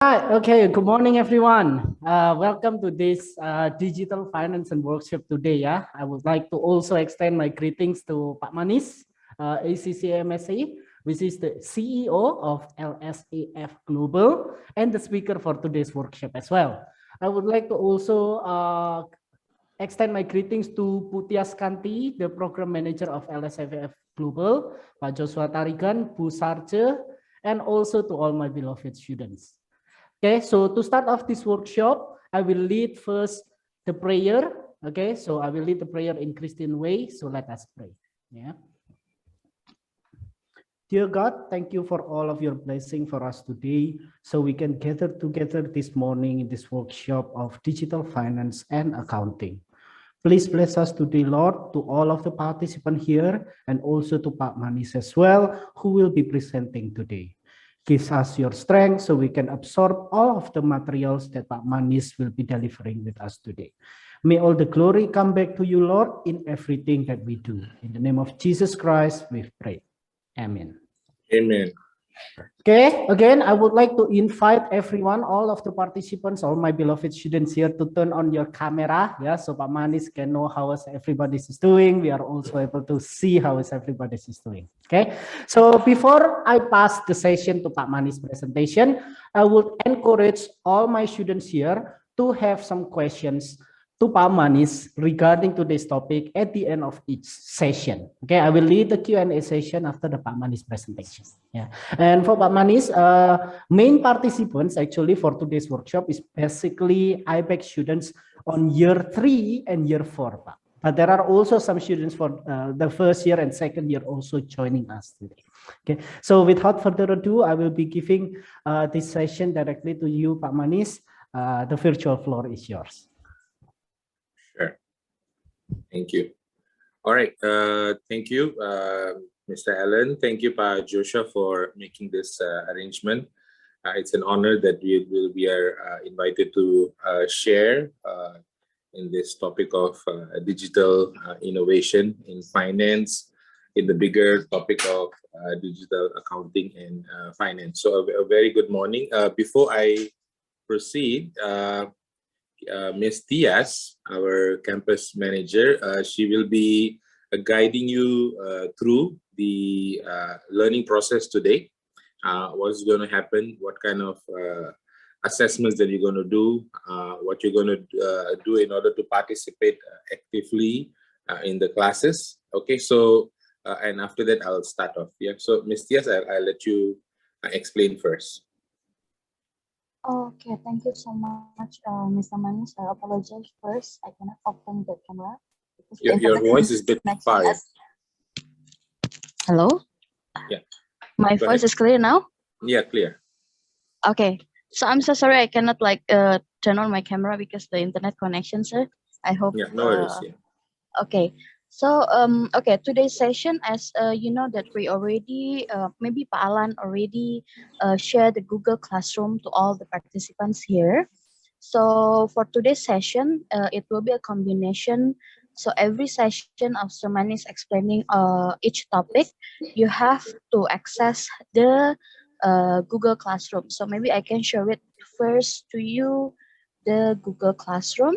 Hi, okay, good morning, everyone. Welcome to this digital finance and workshop today. Yeah, I would like to also extend my greetings to Pak Manis, ACCMSA, which is the CEO of LSAF Global and the speaker for today's workshop as well. I would like to also extend my greetings to Putya Skanti, the program manager of LSAF Global, Pak Joshua Tarigan, Bu Sarce, and also to all my beloved students. Okay, so to start off this workshop, I will lead first the prayer. Okay, so I will lead the prayer in Christian way. So let us pray. Yeah. Dear God, thank you for all of your blessing for us today, so we can gather together this morning in this workshop of digital finance and accounting. Please bless us today, Lord, to all of the participants here and also to Pak Manis as well, who will be presenting today. Give us your strength so we can absorb all of the materials that Pak Manis will be delivering with us today. May all the glory come back to you, Lord, in everything that we do. In the name of Jesus Christ, we pray. Amen. Amen. Okay, again, I would like to invite everyone, all of the participants, all my beloved students here to turn on your camera, yeah, so Pak Manis can know how everybody is doing. We are also able to see how everybody is doing. Okay, so before I pass the session to Pak Manis' presentation, I would encourage all my students here to have some questions to Pak Manis regarding today's topic at the end of each session. Okay, I will lead the Q&A session after the Pak Manis presentation. Yeah, and for Pak Manis, main participants actually for today's workshop is basically IBEX students on year 3 and year 4, Pak. But there are also some students for the first year and second year also joining us today. Okay, so without further ado, I will be giving this session directly to you, Pak Manis. The virtual floor is yours. Sure. Thank you. All right. Thank you, Mr. Allen. Thank you, Pa Joshua, for making this arrangement. It's an honor that we are invited to share in this topic of digital innovation in finance, in the bigger topic of digital accounting and finance. So a very good morning. Before I proceed, Ms. Diaz, our campus manager, she will be guiding you through the learning process today. What's going to happen, what kind of assessments that you're going to do, what you're going to do in order to participate actively in the classes. Okay, so, and after that, I'll start off. Yeah, so Ms. Diaz, I'll let you explain first. Okay, thank you so much, Mr. Manis. I apologize first. I cannot open the camera. Your voice is a bit far. Hello? Yeah. My voice is clear now? Yeah, clear. Okay. So I'm so sorry I cannot turn on my camera because the internet connection, sir. I hope. Yeah, no worries. Yeah. Okay. So okay, today's session, as you know that we already maybe Pak Alan already shared the Google Classroom to all the participants here. So for today's session, it will be a combination. So every session of Sermon is explaining each topic. You have to access the Google Classroom. So maybe I can show it first to you, the Google Classroom.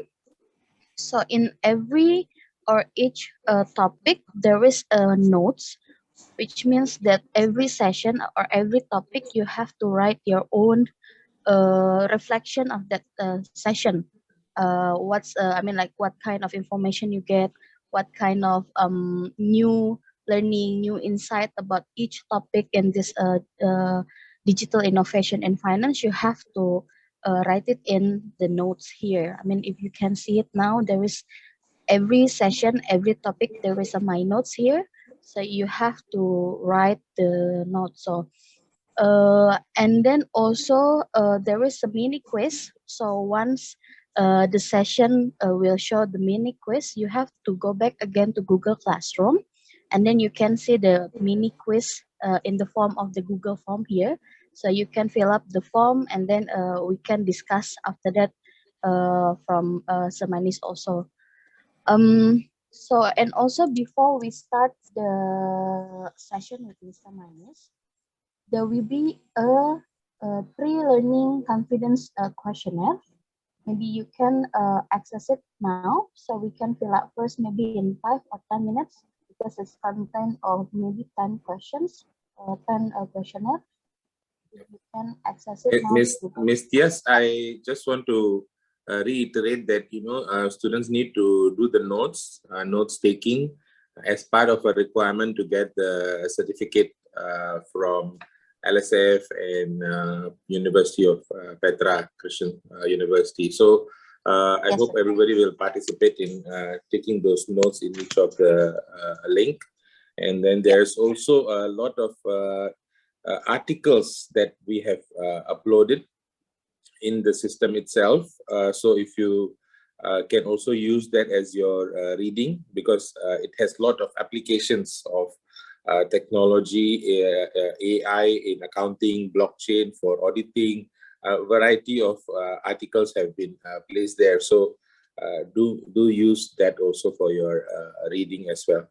So in every or each topic, there is notes, which means that every session or every topic, you have to write your own reflection of that session. What kind of information you get, what kind of new learning, new insight about each topic in this digital innovation and finance, you have to write it in the notes here. I mean, if you can see it now, there is every session, every topic, there is a my notes here. So you have to write the notes. So and then also there is a mini quiz. So once the session will show the mini quiz, you have to go back again to Google Classroom, and then you can see the mini quiz in the form of the Google form here. So you can fill up the form, and then we can discuss after that from Semanis also. So, and also before we start the session with Mr. Manis, there will be a pre-learning confidence questionnaire. Maybe you can access it now, so we can fill out first maybe in 5 or 10 minutes because it's content of maybe 10 questions or 10 questionnaire. You can access it now. Miss Tias, I just want to reiterate that students need to do the notes taking as part of a requirement to get the certificate from LSF and University of Petra Christian University. So I hope everybody will participate in taking those notes in each of the link. And then there's also a lot of articles that we have uploaded in the system itself. So if you can also use that as your reading, because it has a lot of applications of technology, AI in accounting, blockchain for auditing. A variety of articles have been placed there. So do use that also for your reading as well.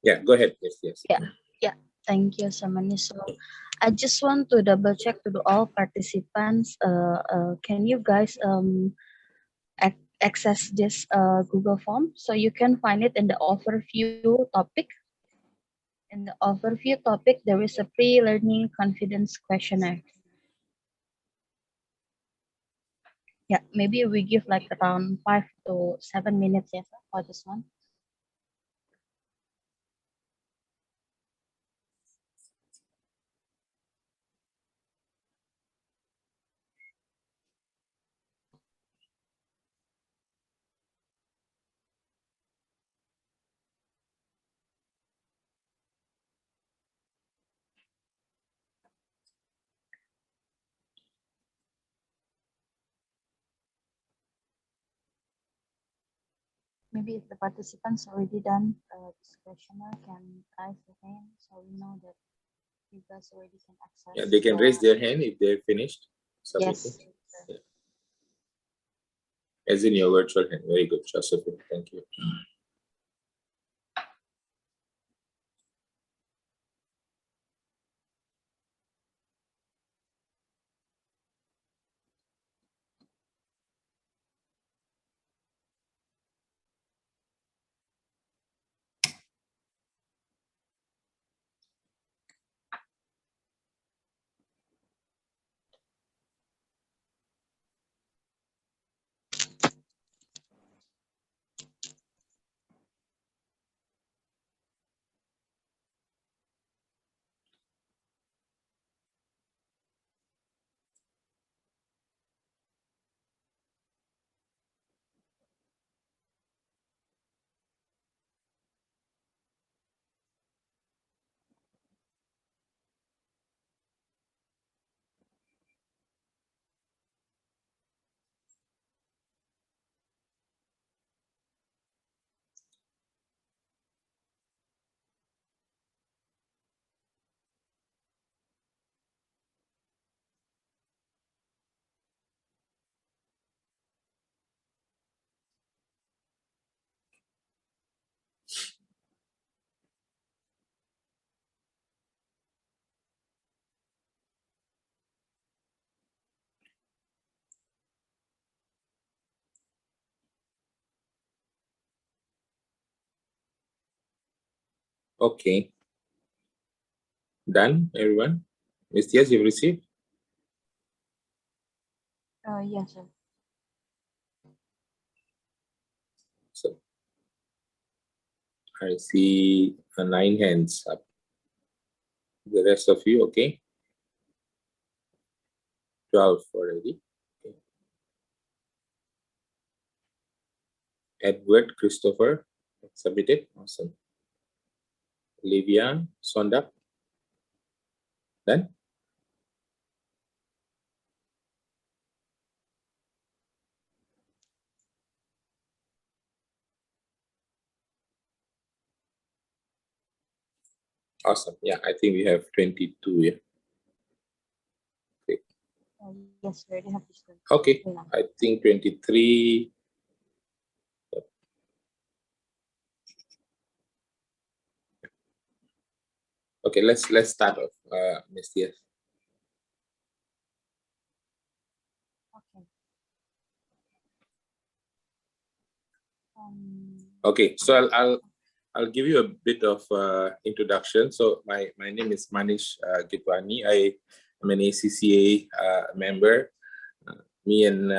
Yeah, go ahead. Yes. Yeah. Thank you, Samani. So I just want to double check to all participants. Can you guys access this Google form? So you can find it in the overview topic. In the overview topic, there is a pre-learning confidence questionnaire. Yeah, maybe we give like around 5 to 7 minutes, yes, for this one. Maybe if the participants already done this questionnaire, can raise their hand so we know that you guys already can access. Yeah, they can raise their hand if they're finished submitting. Yes. Yeah. As in your virtual hand. Very good, Josephine. Thank you. Okay. Done, everyone? Miss Tias, you've received? Yes, sir. So I see 9 hands up. The rest of you, okay? 12 already. Okay. Edward, Christopher, submitted. Awesome. Olivia, Sonda. Done? Awesome. Yeah, I think we have 22. Yeah. Okay. Yes, we already have this one. Okay. I think 23. Yep. Okay, let's start off, Ms. Tias. Okay. Okay, so I'll give you a bit of introduction. So my name is Manish Gitwani. I am an ACCA member. Me and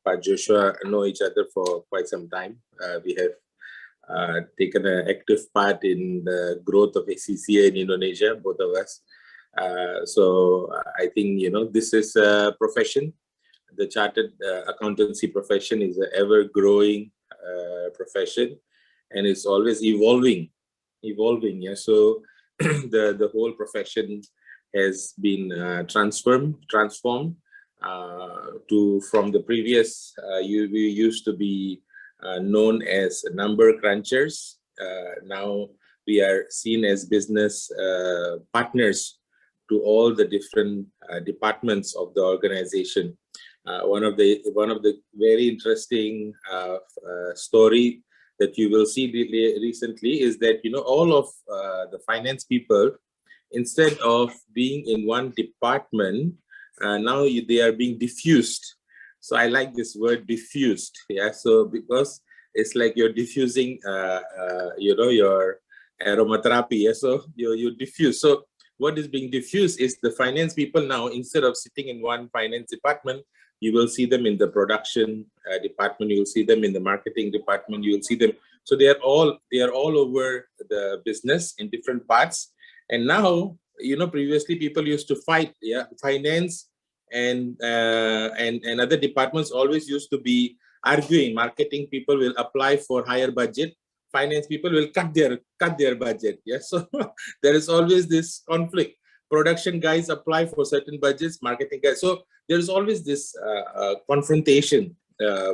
Pak Joshua know each other for quite some time. We have taken an active part in the growth of ACCA in Indonesia, both of us. So I think, this is a profession. The chartered accountancy profession is an ever-growing profession, and it's always evolving. Yeah. So the whole profession has been transformed from the previous. We used to be known as number crunchers. Now we are seen as business partners to all the different departments of the organization. One of the very interesting story that you will see recently is that all of the finance people, instead of being in one department, now they are being diffused. So I like this word diffused. Yeah. So because it's like you're diffusing, your aromatherapy. Yeah? So you diffuse. So what is being diffused is the finance people now, instead of sitting in one finance department, you will see them in the production department. You will see them in the marketing department. You will see them. So they are all over the business in different parts. And now, previously people used to fight. Yeah, finance and other departments always used to be arguing. Marketing people will apply for higher budget. Finance people will cut their budget. Yeah, so there is always this conflict. Production guys apply for certain budgets, marketing guys. So there's always this confrontation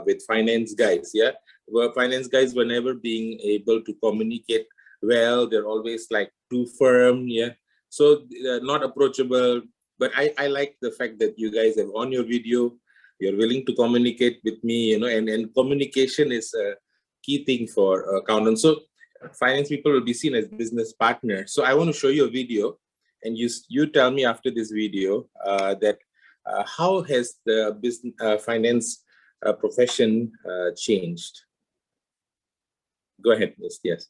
with finance guys. Yeah, where finance guys were never being able to communicate well. They're always like too firm. Yeah, so not approachable. But I like the fact that you guys have on your video. You're willing to communicate with me. And communication is a key thing for accountants. So finance people will be seen as business partners. So I want to show you a video. And you tell me after this video that how has the business finance profession changed? Go ahead, yes.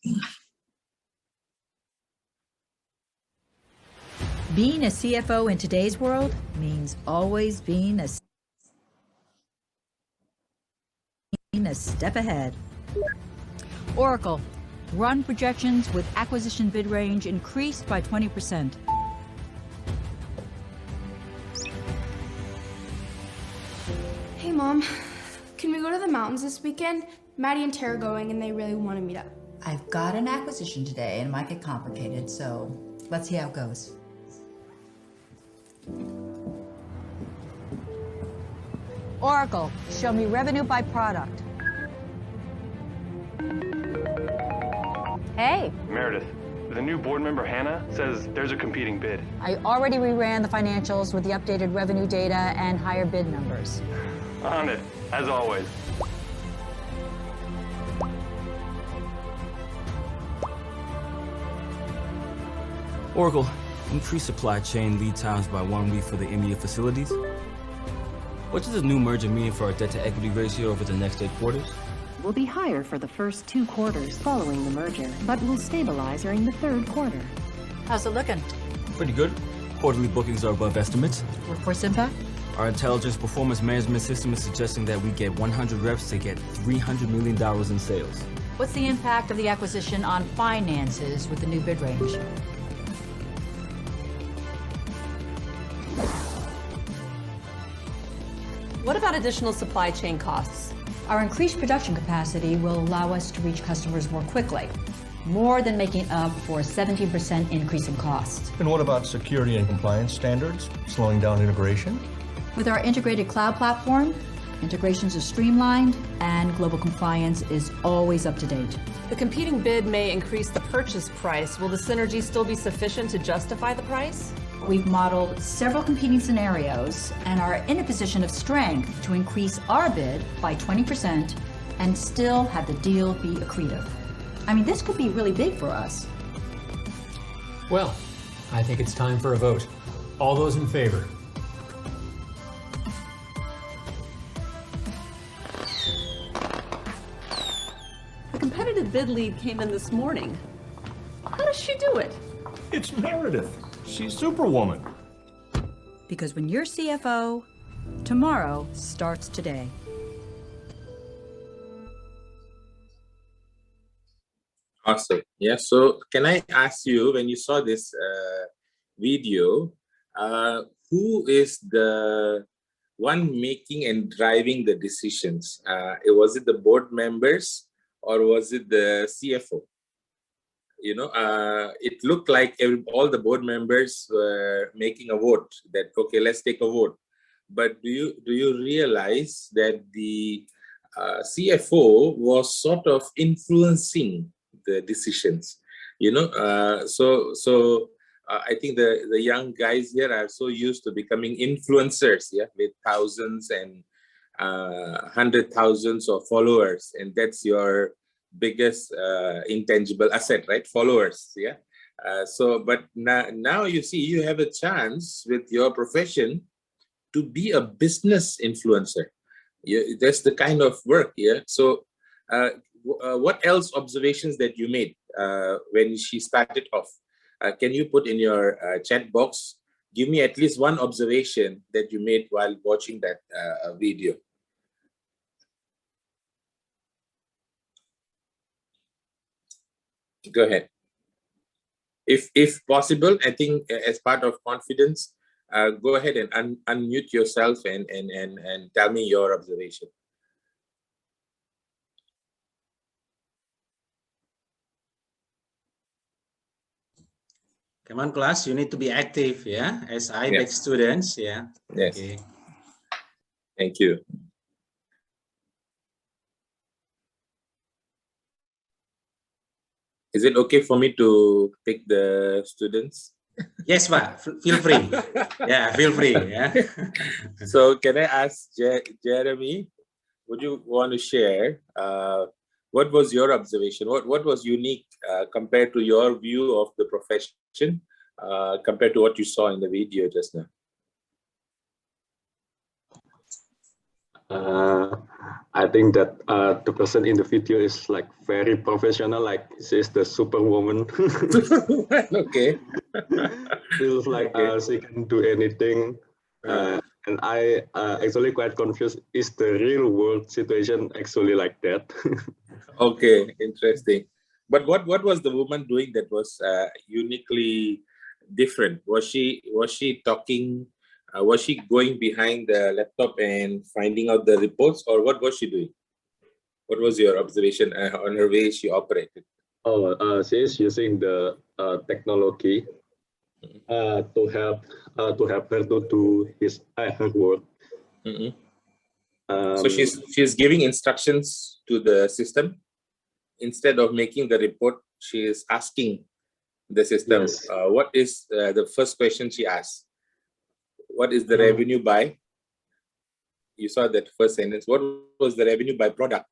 Being a CFO in today's world means always being a step ahead. Oracle, run projections with acquisition bid range increased by 20%. Hey Mom, can we go to the mountains this weekend? Maddie and Tara are going and they really want to meet up. I've got an acquisition today and it might get complicated, so let's see how it goes. Oracle, show me revenue by product. Hey. Meredith, the new board member, Hannah, says there's a competing bid. I already reran the financials with the updated revenue data and higher bid numbers. On it, as always. Oracle, increase supply chain lead times by 1 week for the EMEA facilities. What does this new merger mean for our debt-to-equity ratio over the next 8 quarters? Will be higher for the first 2 quarters following the merger, but will stabilize during the 3rd quarter. How's it looking? Pretty good. Quarterly bookings are above estimates. Workforce impact? Our intelligence performance management system is suggesting that we get 100 reps to get $300 million in sales. What's the impact of the acquisition on finances with the new bid range? What about additional supply chain costs? Our increased production capacity will allow us to reach customers more quickly, more than making up for a 17% increase in costs. And what about security and compliance standards, slowing down integration? With our integrated cloud platform, integrations are streamlined and global compliance is always up to date. The competing bid may increase the purchase price. Will the synergy still be sufficient to justify the price? We've modeled several competing scenarios and are in a position of strength to increase our bid by 20% and still have the deal be accretive. I mean, this could be really big for us. Well, I think it's time for a vote. All those in favor? competitive bid lead came in this morning. How does she do it? It's Meredith. She's Superwoman. Because when you're CFO, tomorrow starts today. Awesome. Yeah. So can I ask you, when you saw this video, who is the one making and driving the decisions? Was it the board members or was it the CFO? It looked like all the board members were making a vote that, okay, let's take a vote. But do you realize that the CFO was sort of influencing the decisions? So I think the young guys here are so used to becoming influencers, yeah, with thousands and 100,000s of followers, and that's your biggest intangible asset, right? Followers, yeah. But now you see you have a chance with your profession to be a business influencer. Yeah, that's the kind of work, yeah. So what else observations that you made when she started off? Can you put in your chat box, give me at least one observation that you made while watching that video? Go ahead. If possible, I think as part of confidence, go ahead and unmute yourself and tell me your observation. Come on, class, you need to be active, yeah, as IBEX students, yeah. Yes. Okay. Thank you. Is it okay for me to pick the students? Yes, Pak. Feel free. Yeah, feel free. Yeah. So can I ask Jeremy, would you want to share what was your observation? What was unique compared to your view of the profession compared to what you saw in the video just now? I think that the person in the video is like very professional, like she's the superwoman. Okay. Feels like she can do anything. And I actually quite confused. Is the real world situation actually like that? Okay, interesting. But what was the woman doing that was uniquely different? Was she talking? Was she going behind the laptop and finding out the reports, or what was she doing? What was your observation on her way she operated? Oh, she is using the technology to help her to do her work. Mm-hmm. So she's giving instructions to the system instead of making the report. She is asking the system. Yes. What is the first question she asked? What is the revenue by? You saw that first sentence. What was the revenue by product?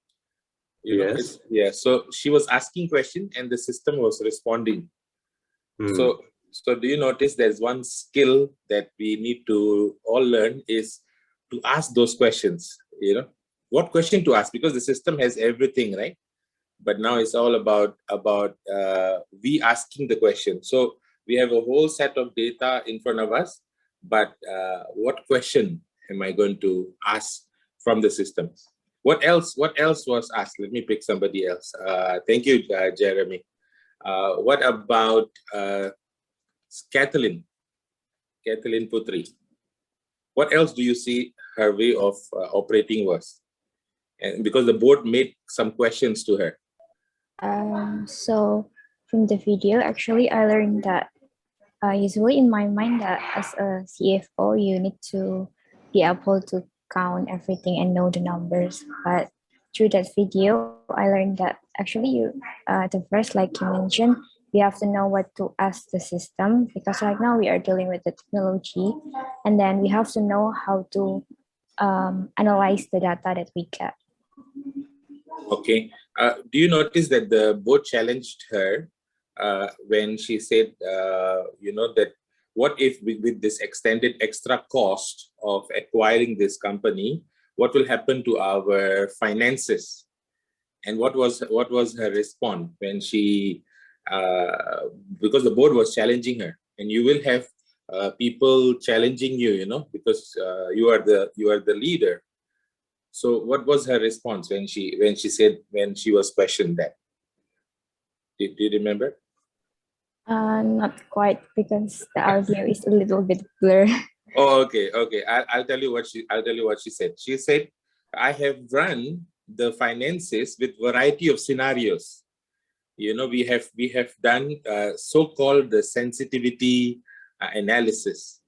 Yes. Yeah. So she was asking question and the system was responding. So do you notice there's one skill that we need to all learn is to ask those questions? What question to ask, because the system has everything, right? But now it's all about we asking the question. So we have a whole set of data in front of us. But what question am I going to ask from the system? What else was asked? Let me pick somebody else. Thank you, Jeremy. What about Kathleen Putri? What else do you see her way of operating was? And because the board made some questions to her. So from the video, actually, I learned that usually in my mind that as a CFO, you need to be able to count everything and know the numbers. But through that video, I learned that actually the first, like you mentioned, we have to know what to ask the system, because right now we are dealing with the technology, and then we have to know how to analyze the data that we get. Okay. Do you notice that the board challenged her when she said, that what if with this extended extra cost of acquiring this company, what will happen to our finances? And what was her response when she, because the board was challenging her, and you will have people challenging you, you know, because you are the leader. So what was her response when she was questioned that? Do you remember? Not quite, because the audio is a little bit blurred. Oh, okay. I'll tell you what she said. She said, I have run the finances with variety of scenarios. You know, we have done so-called the sensitivity analysis.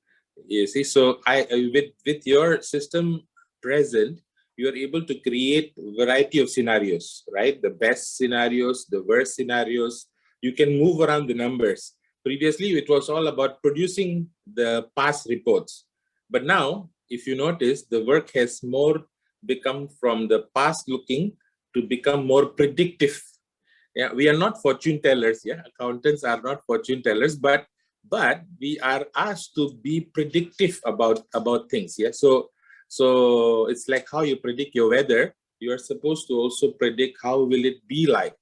You see, so with your system present, you are able to create variety of scenarios, right? The best scenarios, the worst scenarios. You can move around the numbers. Previously, it was all about producing the past reports. But now, if you notice, the work has more become from the past looking to become more predictive. Yeah, we are not fortune tellers. Yeah, accountants are not fortune tellers, but we are asked to be predictive about things. Yeah, so it's like how you predict your weather. You are supposed to also predict how will it be like.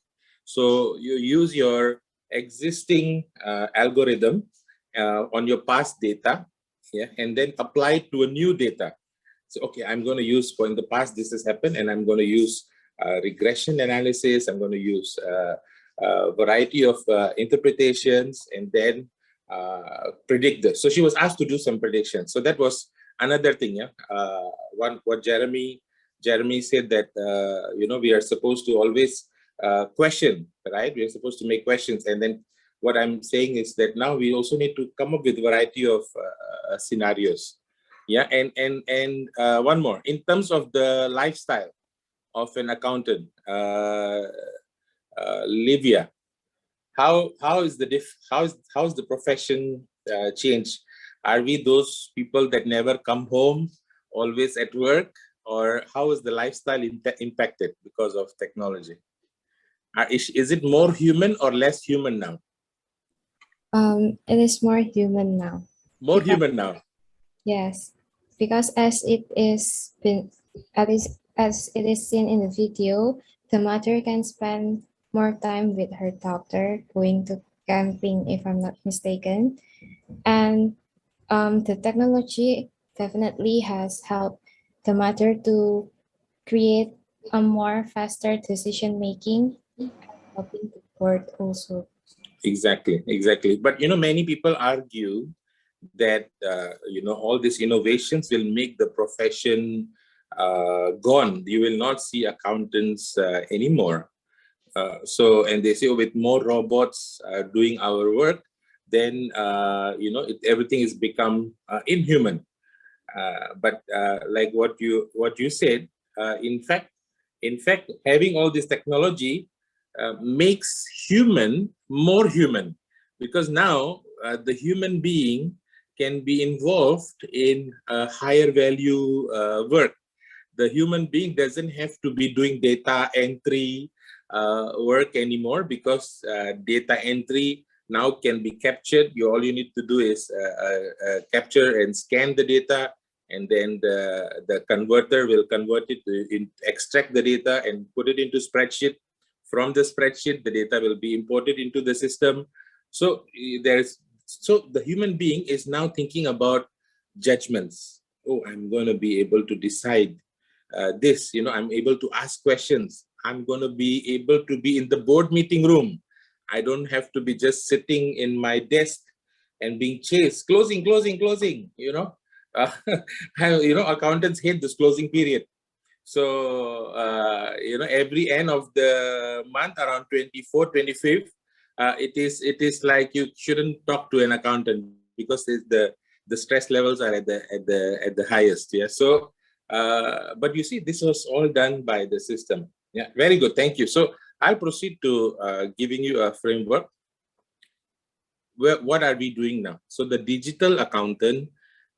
So you use your existing algorithm on your past data, yeah, and then apply it to a new data. So, okay, I'm going to use, for in the past this has happened, and I'm going to use regression analysis. I'm going to use a variety of interpretations, and then predict this. So she was asked to do some predictions. So that was another thing. Yeah, what Jeremy said, that you know, we are supposed to always question, right? We are supposed to make questions, and then what I'm saying is that now we also need to come up with a variety of scenarios. Yeah, and one more in terms of the lifestyle of an accountant, Livia, how is the profession changed? Are we those people that never come home, always at work, or how is the lifestyle impacted because of technology? Is it more human or less human now? It is more human now. More human now. Yes, because as it is seen in the video, the mother can spend more time with her daughter, going to camping, if I'm not mistaken. And the technology definitely has helped the mother to create a more faster decision making, helping the board also. Exactly. But you know, many people argue that you know, all these innovations will make the profession gone. You will not see accountants anymore. So, and they say, oh, with more robots doing our work, then you know, everything is become inhuman. But like what you said, in fact, having all this technology makes human more human, because now the human being can be involved in higher value work. The human being doesn't have to be doing data entry work anymore, because data entry now can be captured. All you need to do is capture and scan the data, and then the converter will convert it to extract the data and put it into spreadsheet. From the spreadsheet, the data will be imported into the system. So the human being is now thinking about judgments. Oh, I'm going to be able to decide this. You know, I'm able to ask questions. I'm going to be able to be in the board meeting room. I don't have to be just sitting in my desk and being chased. Closing. You know, you know, accountants hate this closing period. So, you know, every end of the month, around 24th, 25th, it is like you shouldn't talk to an accountant, because the stress levels are at the highest. Yeah. So, but you see, this was all done by the system. Yeah. Very good. Thank you. So I'll proceed to giving you a framework. What are we doing now? So the digital accountant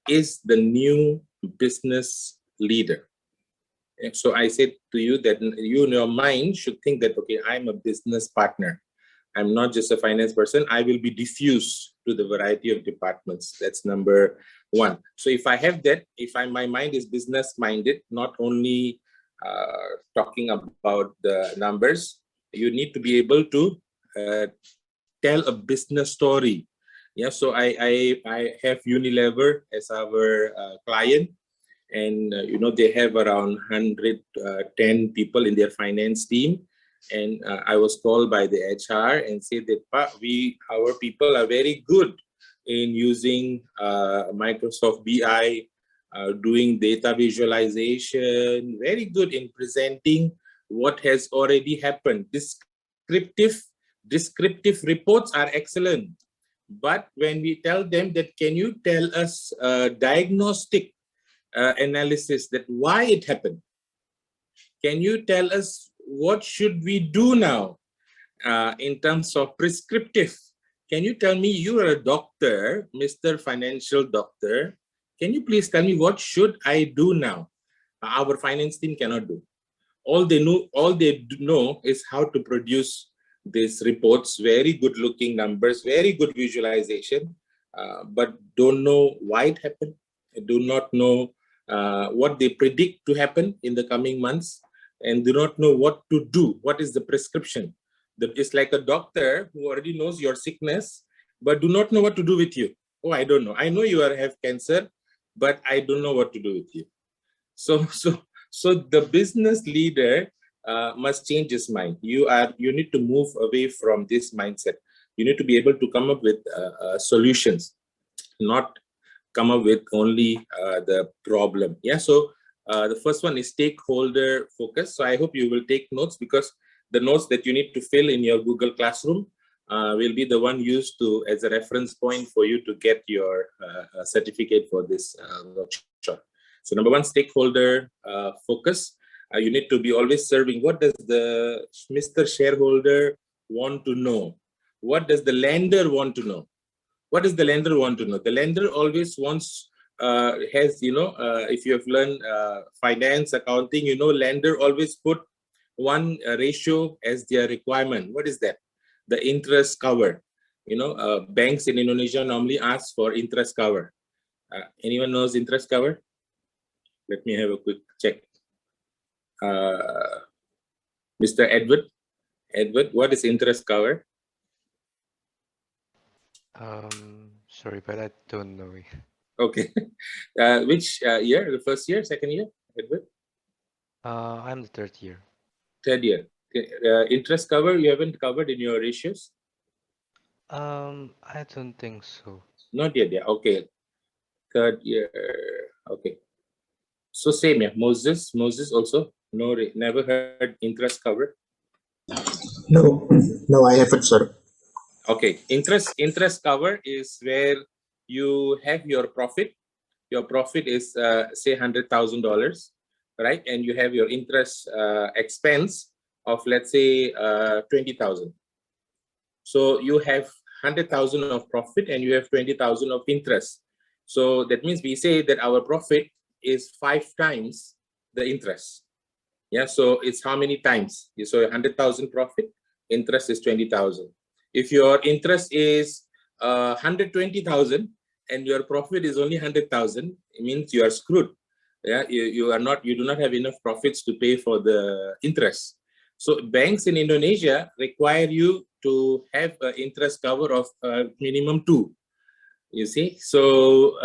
is the new business leader. So I said to you that you in your mind should think that, okay, I'm a business partner. I'm not just a finance person. I will be diffused to the variety of departments. That's number one. So if I have that, my mind is business minded, not only talking about the numbers, you need to be able to tell a business story. Yeah, so I have Unilever as our client, and they have around 110 people in their finance team. And I was called by the HR and said that our people are very good in using Microsoft BI, doing data visualization, very good in presenting what has already happened. Descriptive reports are excellent. But when we tell them that, can you tell us diagnostic analysis that why it happened? Can you tell us what should we do now in terms of prescriptive? Can you tell me, you are a doctor, Mr. Financial Doctor, can you please tell me what should I do now? Our finance team cannot do. All they know is how to produce these reports, very good looking numbers, very good visualization, but don't know why it happened, do not know what they predict to happen in the coming months, and do not know what to do. What is the prescription? It's like a doctor who already knows your sickness, but do not know what to do with you. Oh, I don't know. I know you have cancer, but I don't know what to do with you. So the business leader must change his mind. You need to move away from this mindset. You need to be able to come up with solutions, not come up with only the problem. Yeah. So the first one is stakeholder focus. So I hope you will take notes, because the notes that you need to fill in your Google Classroom will be the one used as a reference point for you to get your certificate for this workshop. So number one, stakeholder focus. You need to be always serving. What does the Mr. Shareholder want to know? What does the lender want to know? What does the lender want to know? The lender always wants, if you have learned finance, accounting, lender always put one ratio as their requirement. What is that? The interest cover. Banks in Indonesia normally ask for interest cover. Anyone knows interest cover? Let me have a quick check. Mr. Edward, what is interest cover? Sorry, but I don't know. Okay. Which year? The first year, second year, Edward? I'm the third year. Third year. Interest cover, you haven't covered in your ratios? I don't think so. Not yet, yeah. Okay. Third year. Okay. So same, yeah. Moses also never heard interest cover. No, I haven't, sir. Okay, interest cover is where you have your profit. Your profit is say $100,000, right? And you have your interest expense of, let's say, 20,000. So you have 100,000 of profit and you have 20,000 of interest. So that means we say that our profit is 5 times the interest. Yeah, so it's how many times? So 100,000 profit, interest is 20,000. If your interest is 120,000 and your profit is only 100,000, it means you are screwed. Yeah, you do not have enough profits to pay for the interest. So banks in Indonesia require you to have an interest cover of minimum 2. You see, so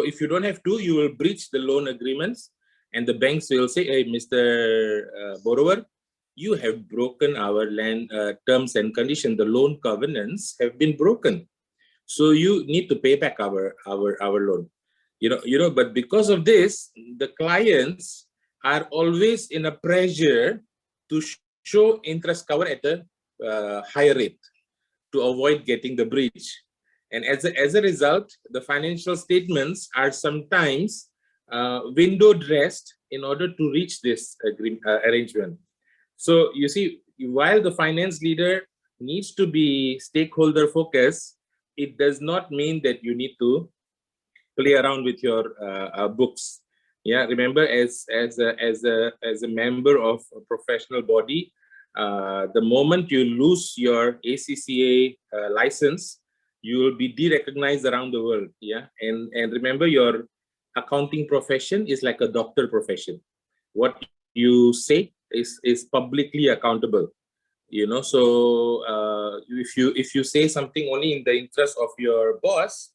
if you don't have 2, you will breach the loan agreements, and the banks will say, "Hey, Mr. Borrower, you have broken our land terms and conditions. The loan covenants have been broken, so you need to pay back our loan." But because of this, the clients are always in a pressure to show interest cover at a higher rate to avoid getting the breach. And as a result, the financial statements are sometimes window dressed in order to reach this arrangement. So you see, while the finance leader needs to be stakeholder focused, it does not mean that you need to play around with your books. Yeah, remember, as a member of a professional body, the moment you lose your ACCA license, you will be de-recognized around the world. Yeah, and remember, your accounting profession is like a doctor profession. What you say is publicly accountable. You know, so if you say something only in the interest of your boss,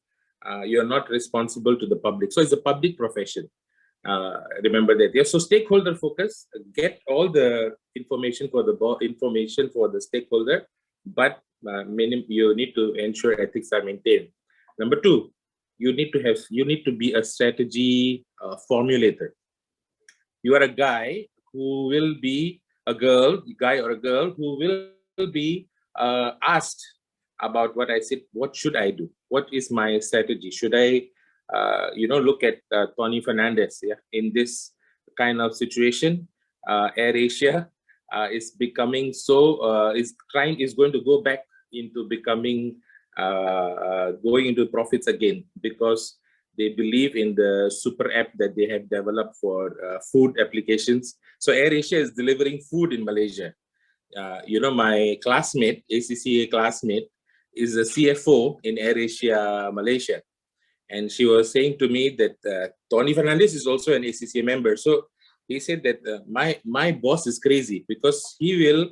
you're not responsible to the public. So it's a public profession. Remember that. Yeah. So stakeholder focus, get all the information for the stakeholder, but you need to ensure ethics are maintained. Number two, you need to be a strategy formulator. You are a guy who will be a guy or a girl who will be asked about what I said. What should I do? What is my strategy? Should I, look at Tony Fernandez? Yeah, in this kind of situation, AirAsia is becoming is going to go back into becoming going into profits again, because they believe in the super app that they have developed for food applications. So AirAsia is delivering food in Malaysia. My classmate, ACCA classmate, is a CFO in AirAsia Malaysia. And she was saying to me that Tony Fernandez is also an ACCA member. So he said that my boss is crazy because he will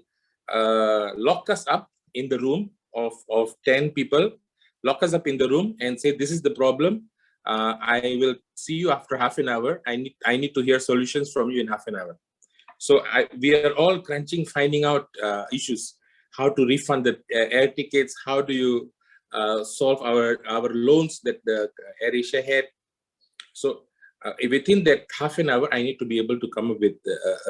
lock us up in the room of 10 people, lock us up in the room and say, this is the problem. I will see you after half an hour. I need to hear solutions from you in half an hour. So we are all crunching, finding out issues, how to refund the air tickets, how do you solve our loans that the AirAsia had. So within that half an hour, I need to be able to come up with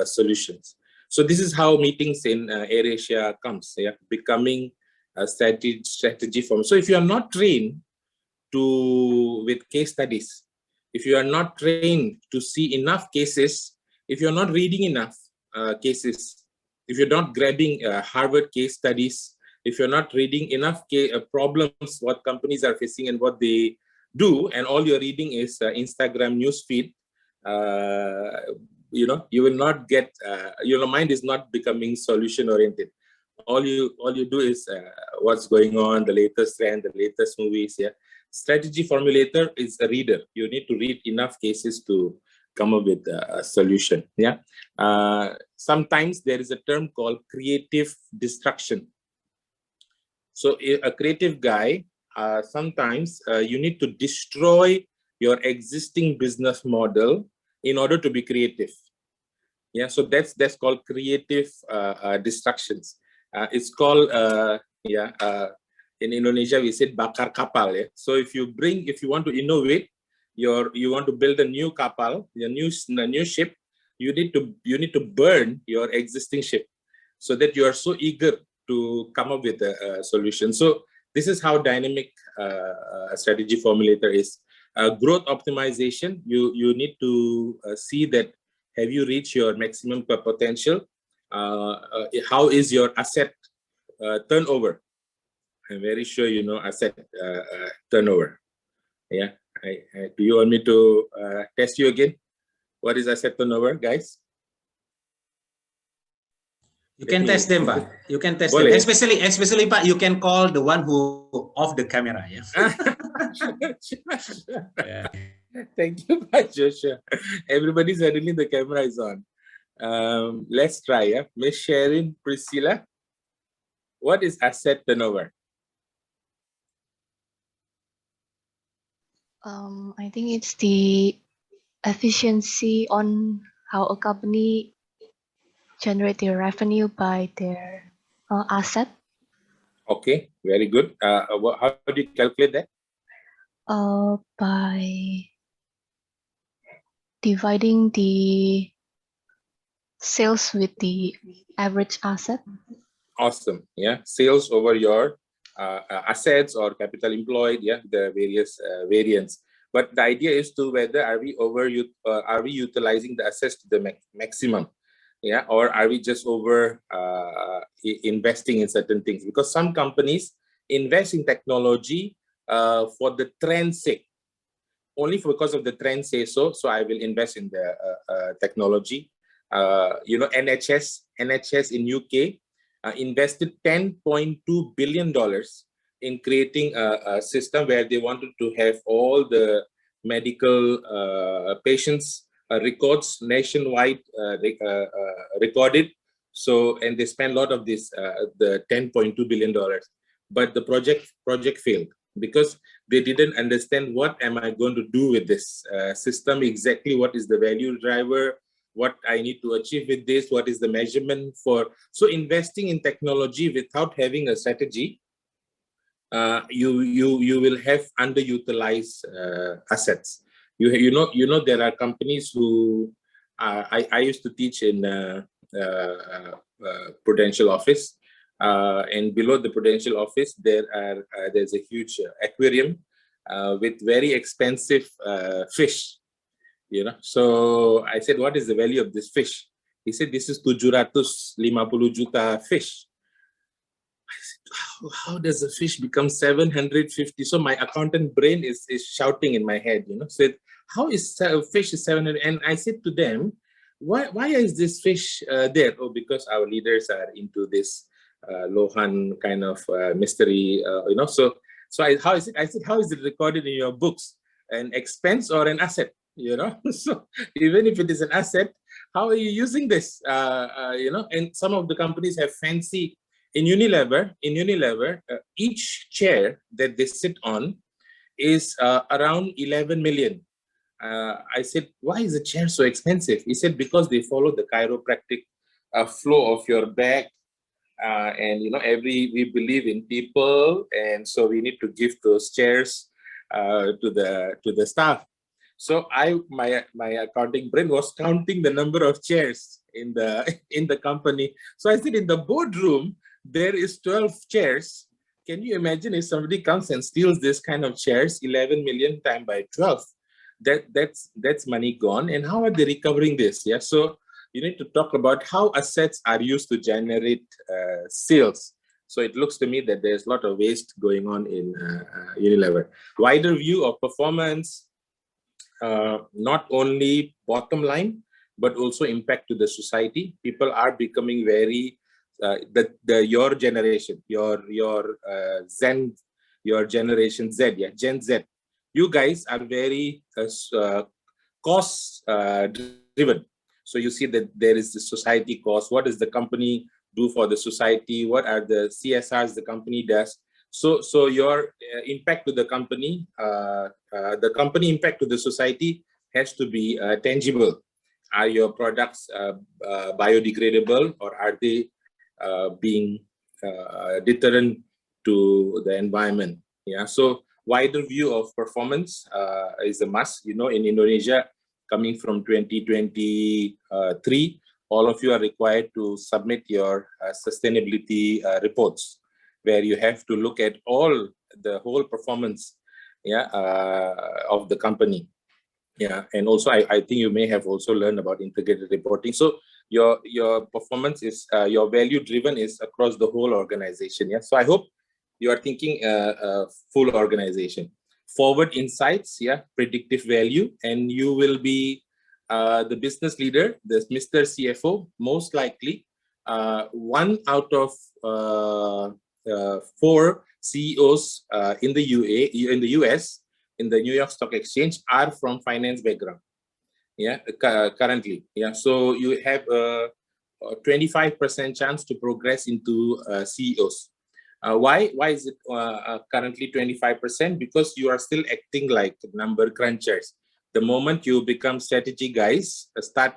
solutions. So this is how meetings in AirAsia comes, becoming a strategy form. So if you are not trained with case studies, if you are not trained to see enough cases, if you're not reading enough cases, if you're not grabbing Harvard case studies, if you're not reading enough problems, what companies are facing and what they do, and all you're reading is Instagram newsfeed, you will not get, your mind is not becoming solution oriented. All you do is what's going on, the latest trend, the latest movies. Strategy formulator is a reader. You need to read enough cases to come up with a solution. Sometimes there is a term called creative destruction. So a creative guy, sometimes you need to destroy your existing business model in order to be creative. So that's called creative destructions. It's called in Indonesia we said bakar kapal. So if you want to innovate, you want to build a new kapal, a new ship, you need to burn your existing ship, so that you are so eager to come up with a solution. So this is how dynamic strategy formulator is. Growth optimization, you need to see that have you reached your maximum potential? How is your asset turnover? I'm very sure you know asset turnover. Do you want me to test you again? What is asset turnover, guys? You can test them, Pak. You can test them. Especially, Pak, you can call the one who off the camera. Thank you, Pak Joshua. Everybody suddenly the camera is on. Let's try. Miss Sharon, Priscilla, what is asset turnover? I think it's the efficiency on how a company generate their revenue by their asset. Okay, very good. How do you calculate that? By dividing the sales with the average asset. Awesome. Sales over your assets or capital employed. The various variants. But the idea is to whether are we utilizing the assets to the maximum, or are we just over investing in certain things? Because some companies invest in technology for the trend's sake, only because of the trend say so. So I will invest in the technology. NHS in UK invested $10.2 billion in creating a system where they wanted to have all the medical patients records nationwide, recorded. So, and they spent a lot of this, the $10.2 billion, but the project failed because they didn't understand what am I going to do with this system, exactly what is the value driver, what I need to achieve with this, what is the measurement for. So investing in technology without having a strategy, you will have underutilized assets. You know there are companies who I used to teach in Prudential office, and below the Prudential office there's a huge aquarium with very expensive fish. You know, so I said, what is the value of this fish? He said, this is 750 juta fish. I said, how does a fish become 750? So my accountant brain is shouting in my head, you know, said, how is a fish is 700? And I said to them, why is this fish there? Oh, because our leaders are into this Lohan kind of mystery, you know. So how is it? I said, how is it recorded in your books? An expense or an asset? You know, so even if it is an asset, how are you using this? You know, and some of the companies have fancy. In Unilever, each chair that they sit on is around 11 million. I said, why is the chair so expensive? He said, because they follow the chiropractic flow of your back. And, you know, we believe in people. And so we need to give those chairs to the staff. So my accounting brain was counting the number of chairs in the company. So I said, in the boardroom, there is 12 chairs. Can you imagine if somebody comes and steals this kind of chairs, 11 million times by 12? That's money gone. And how are they recovering this? Yeah, so you need to talk about how assets are used to generate sales. So it looks to me that there's a lot of waste going on in Unilever. Wider view of performance, not only bottom line, but also impact to the society. People are becoming very, your generation, your generation Z, yeah, Gen Z. You guys are very cost driven. So you see that there is the society cost. What does the company do for the society? What are the CSRs the company does? So your impact to the company impact to the society has to be tangible. Are your products biodegradable, or are they being deterrent to the environment? Yeah. So wider view of performance is a must. You know, in Indonesia, coming from 2023, all of you are required to submit your sustainability reports, where you have to look at the whole performance, yeah, of the company. Yeah, and also I think you may have also learned about integrated reporting. So your performance is your value driven is across the whole organization. Yeah, so I hope you are thinking full organization. Forward insights, yeah, predictive value, and you will be the business leader, the Mr. CFO, most likely. 1 out of 4 CEOs in the US, in the New York Stock Exchange, are from finance background. Yeah, currently. Yeah, so you have a 25% chance to progress into CEOs. Why is it currently 25%? Because you are still acting like number crunchers. The moment you become strategy guys, start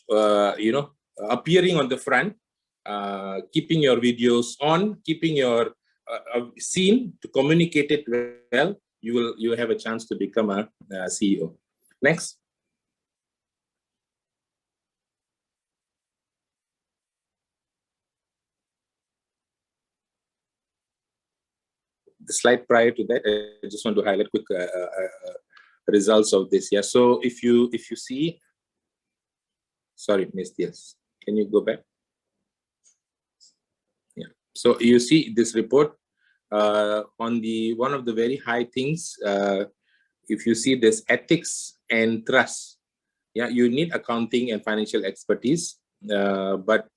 appearing on the front, keeping your videos on, keeping your scene to communicate it well, you will have a chance to become a CEO. Next. The slide prior to that, I just want to highlight quick results of this. Yeah. So if you see, sorry, missed. Yes. Can you go back? Yeah. So you see this report on one of the very high things. If you see this ethics and trust, yeah, you need accounting and financial expertise, but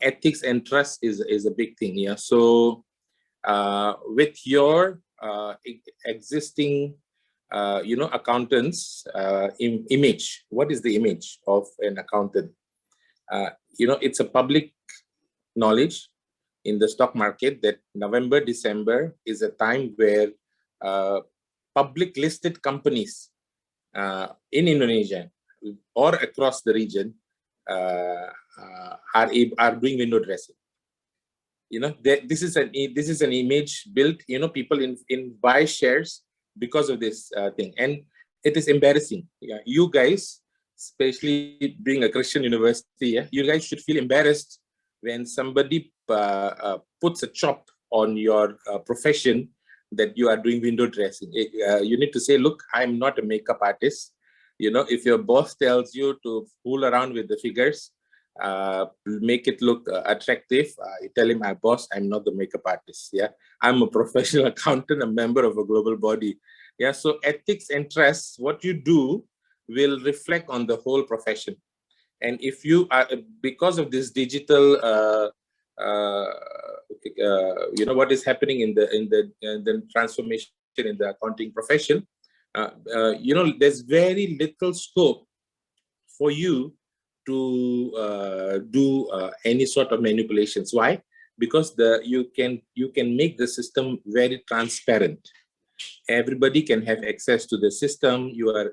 ethics and trust is a big thing. Yeah. So with your existing accountants' image. What is the image of an accountant? It's a public knowledge in the stock market that November, December is a time where public listed companies in Indonesia or across the region are doing window dressing. This is an image built. People in buy shares because of this thing, and it is embarrassing. Yeah, you guys, especially being a Christian university, you guys should feel embarrassed when somebody puts a chop on your profession that you are doing window dressing. You need to say, look, I'm not a makeup artist. If your boss tells you to fool around with the figures, make it look attractive, you tell him, boss, I'm not the makeup artist. Yeah, I'm a professional accountant, a member of a global body. Yeah, so ethics and trust, what you do will reflect on the whole profession. And if you are, because of this digital, what is happening in the transformation in the accounting profession, there's very little scope for you to do any sort of manipulations. Why? Because you can make the system very transparent. Everybody can have access to the system. You're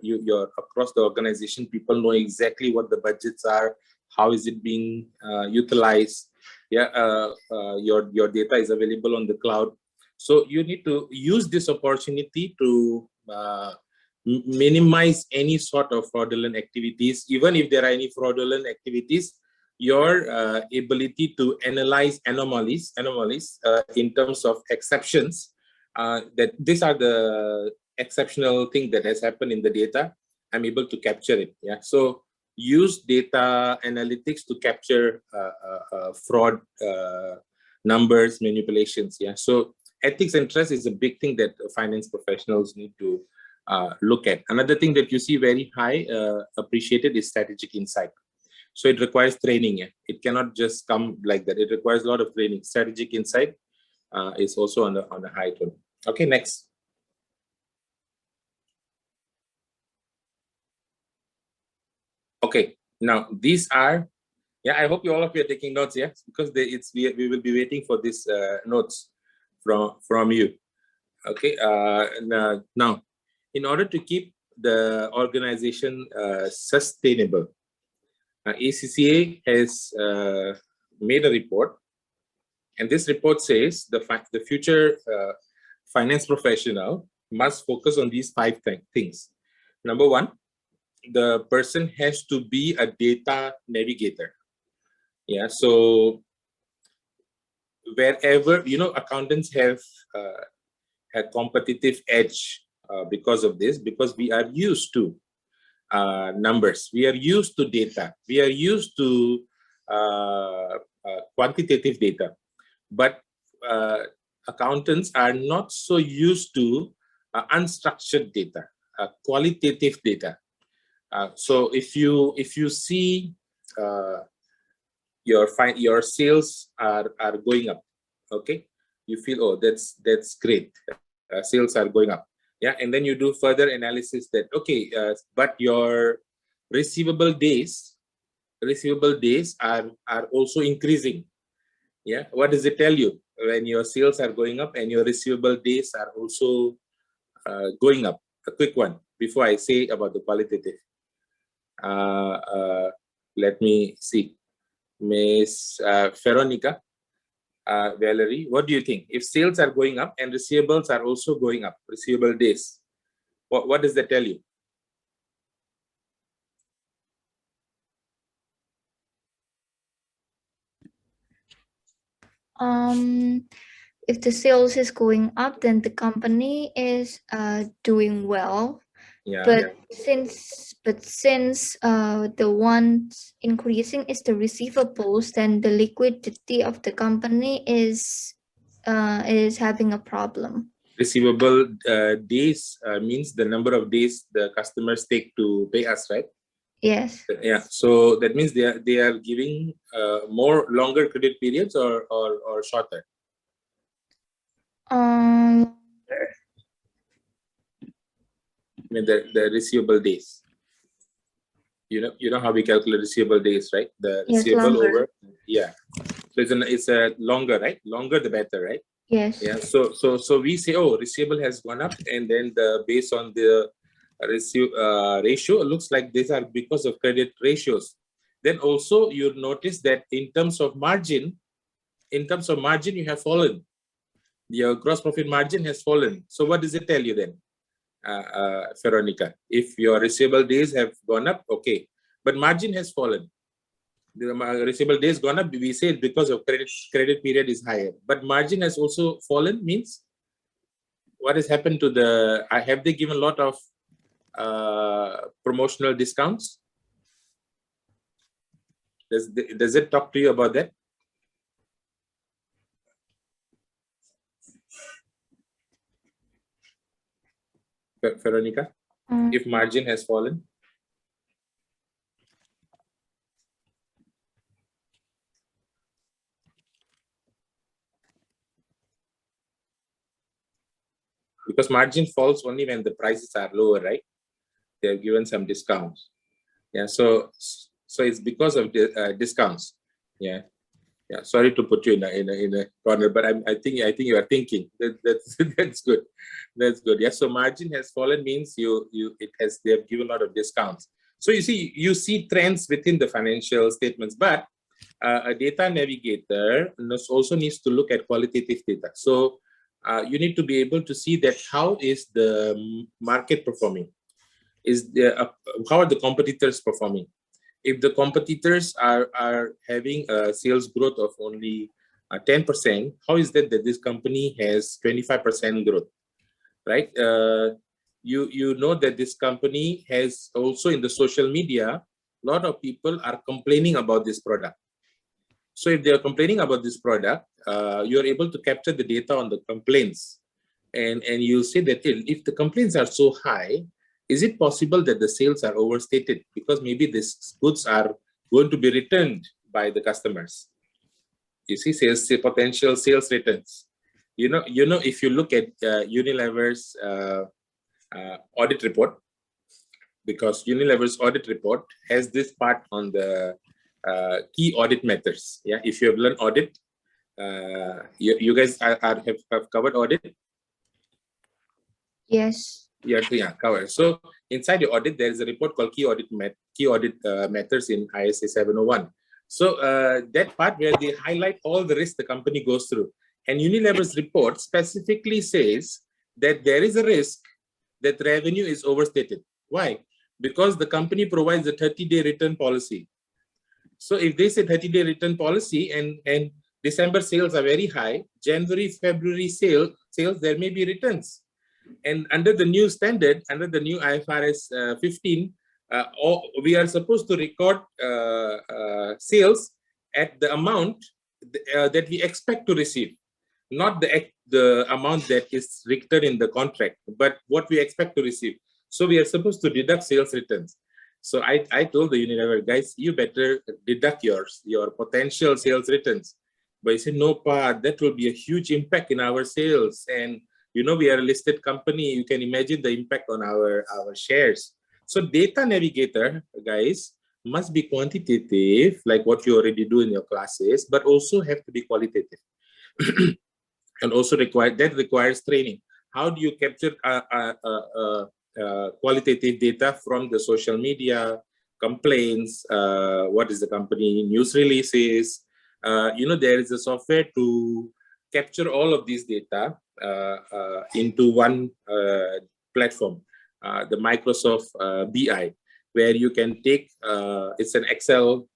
across the organization. People know exactly what the budgets are. How is it being utilized? Yeah, your data is available on the cloud. So you need to use this opportunity to minimize any sort of fraudulent activities. Even if there are any fraudulent activities, your ability to analyze anomalies in terms of exceptions, that these are the exceptional thing that has happened in the data, I'm able to capture it. Yeah, so use data analytics to capture fraud numbers, manipulations. Yeah, so ethics and trust is a big thing that finance professionals need to look at. Another thing that you see very high appreciated is strategic insight. So it requires training. Yeah? It cannot just come like that. It requires a lot of training. Strategic insight is also on the high tone. Okay, next. Okay, now these are, I hope all of you are taking notes, because we will be waiting for these notes from you. Okay, now, in order to keep the organization sustainable, ACCA has made a report, and this report says the future finance professional must focus on these 5 things. Number 1, the person has to be a data navigator. Yeah, so wherever, accountants have a competitive edge because of this, because we are used to numbers, we are used to data, we are used to quantitative data, but accountants are not so used to unstructured data, qualitative data. So if you see your sales are going up, okay, you feel, oh, that's great, sales are going up. Yeah, and then you do further analysis that, okay, but your receivable days are also increasing. Yeah, what does it tell you? When your sales are going up and your receivable days are also going up. A quick one before I say about the qualitative. Let me see. Miss Veronica, Valerie, what do you think? If sales are going up and receivables are also going up, receivable days, what does that tell you? If the sales is going up, then the company is doing well. Yeah. But since the ones increasing is the receivables, then the liquidity of the company is having a problem. Receivable days means the number of days the customers take to pay us, right? Yes. Yeah. So that means they are giving more longer credit periods or shorter. mean the receivable days. You know how we calculate receivable days, right? The Yes, receivable longer. over, yeah. So it's a longer, right? Longer the better, right? Yes. Yeah. So we say, oh, receivable has gone up, and then based on the ratio, it looks like these are because of credit ratios. Then also you notice that in terms of margin, you have fallen. Your gross profit margin has fallen. So what does it tell you then, Veronica? If your receivable days have gone up, okay, but margin has fallen. The receivable days gone up, we say because of credit period is higher, but margin has also fallen. Means what has happened to the? Have they given a lot of promotional discounts? Does it talk to you about that? Veronica, if margin has fallen? Because margin falls only when the prices are lower, right? They have given some discounts. Yeah, so it's because of the discounts. Yeah. Sorry to put you in a corner, but I think you are thinking that's good. That's good. Yeah. So margin has fallen means they have given a lot of discounts. So you see trends within the financial statements, but a data navigator also needs to look at qualitative data. So you need to be able to see that how is the market performing? How are the competitors performing? If the competitors are having a sales growth of only 10%, how is that this company has 25% growth, right? You know that this company has also in the social media, a lot of people are complaining about this product. So if they are complaining about this product, you are able to capture the data on the complaints, and you say that if the complaints are so high, is it possible that the sales are overstated because maybe these goods are going to be returned by the customers? You see, potential sales returns. You know, if you look at Unilever's audit report, because Unilever's audit report has this part on the key audit matters. Yeah, if you have learned audit, you guys have covered audit. Yes. Yeah, cover. So inside the audit, there is a report called key audit matters in ISA 701. So that part where they highlight all the risks the company goes through, and Unilever's report specifically says that there is a risk that revenue is overstated. Why? Because the company provides a 30-day return policy. So if they say 30-day return policy and December sales are very high, January, February sales, there may be returns. And under the new standard, under the new IFRS 15, we are supposed to record sales at the amount that we expect to receive, not the amount that is written in the contract, but what we expect to receive. So we are supposed to deduct sales returns. So I told the Unilever guys, you better deduct your potential sales returns. But he said, no, Pa, that will be a huge impact in our sales. And you know, we are a listed company. You can imagine the impact on our shares. So data navigator, guys, must be quantitative, like what you already do in your classes, but also have to be qualitative. And also requires training. How do you capture qualitative data from the social media, complaints, what is the company, news releases? You know, there is a software to capture all of these data into one platform, the Microsoft BI, where you can take, it's an Excel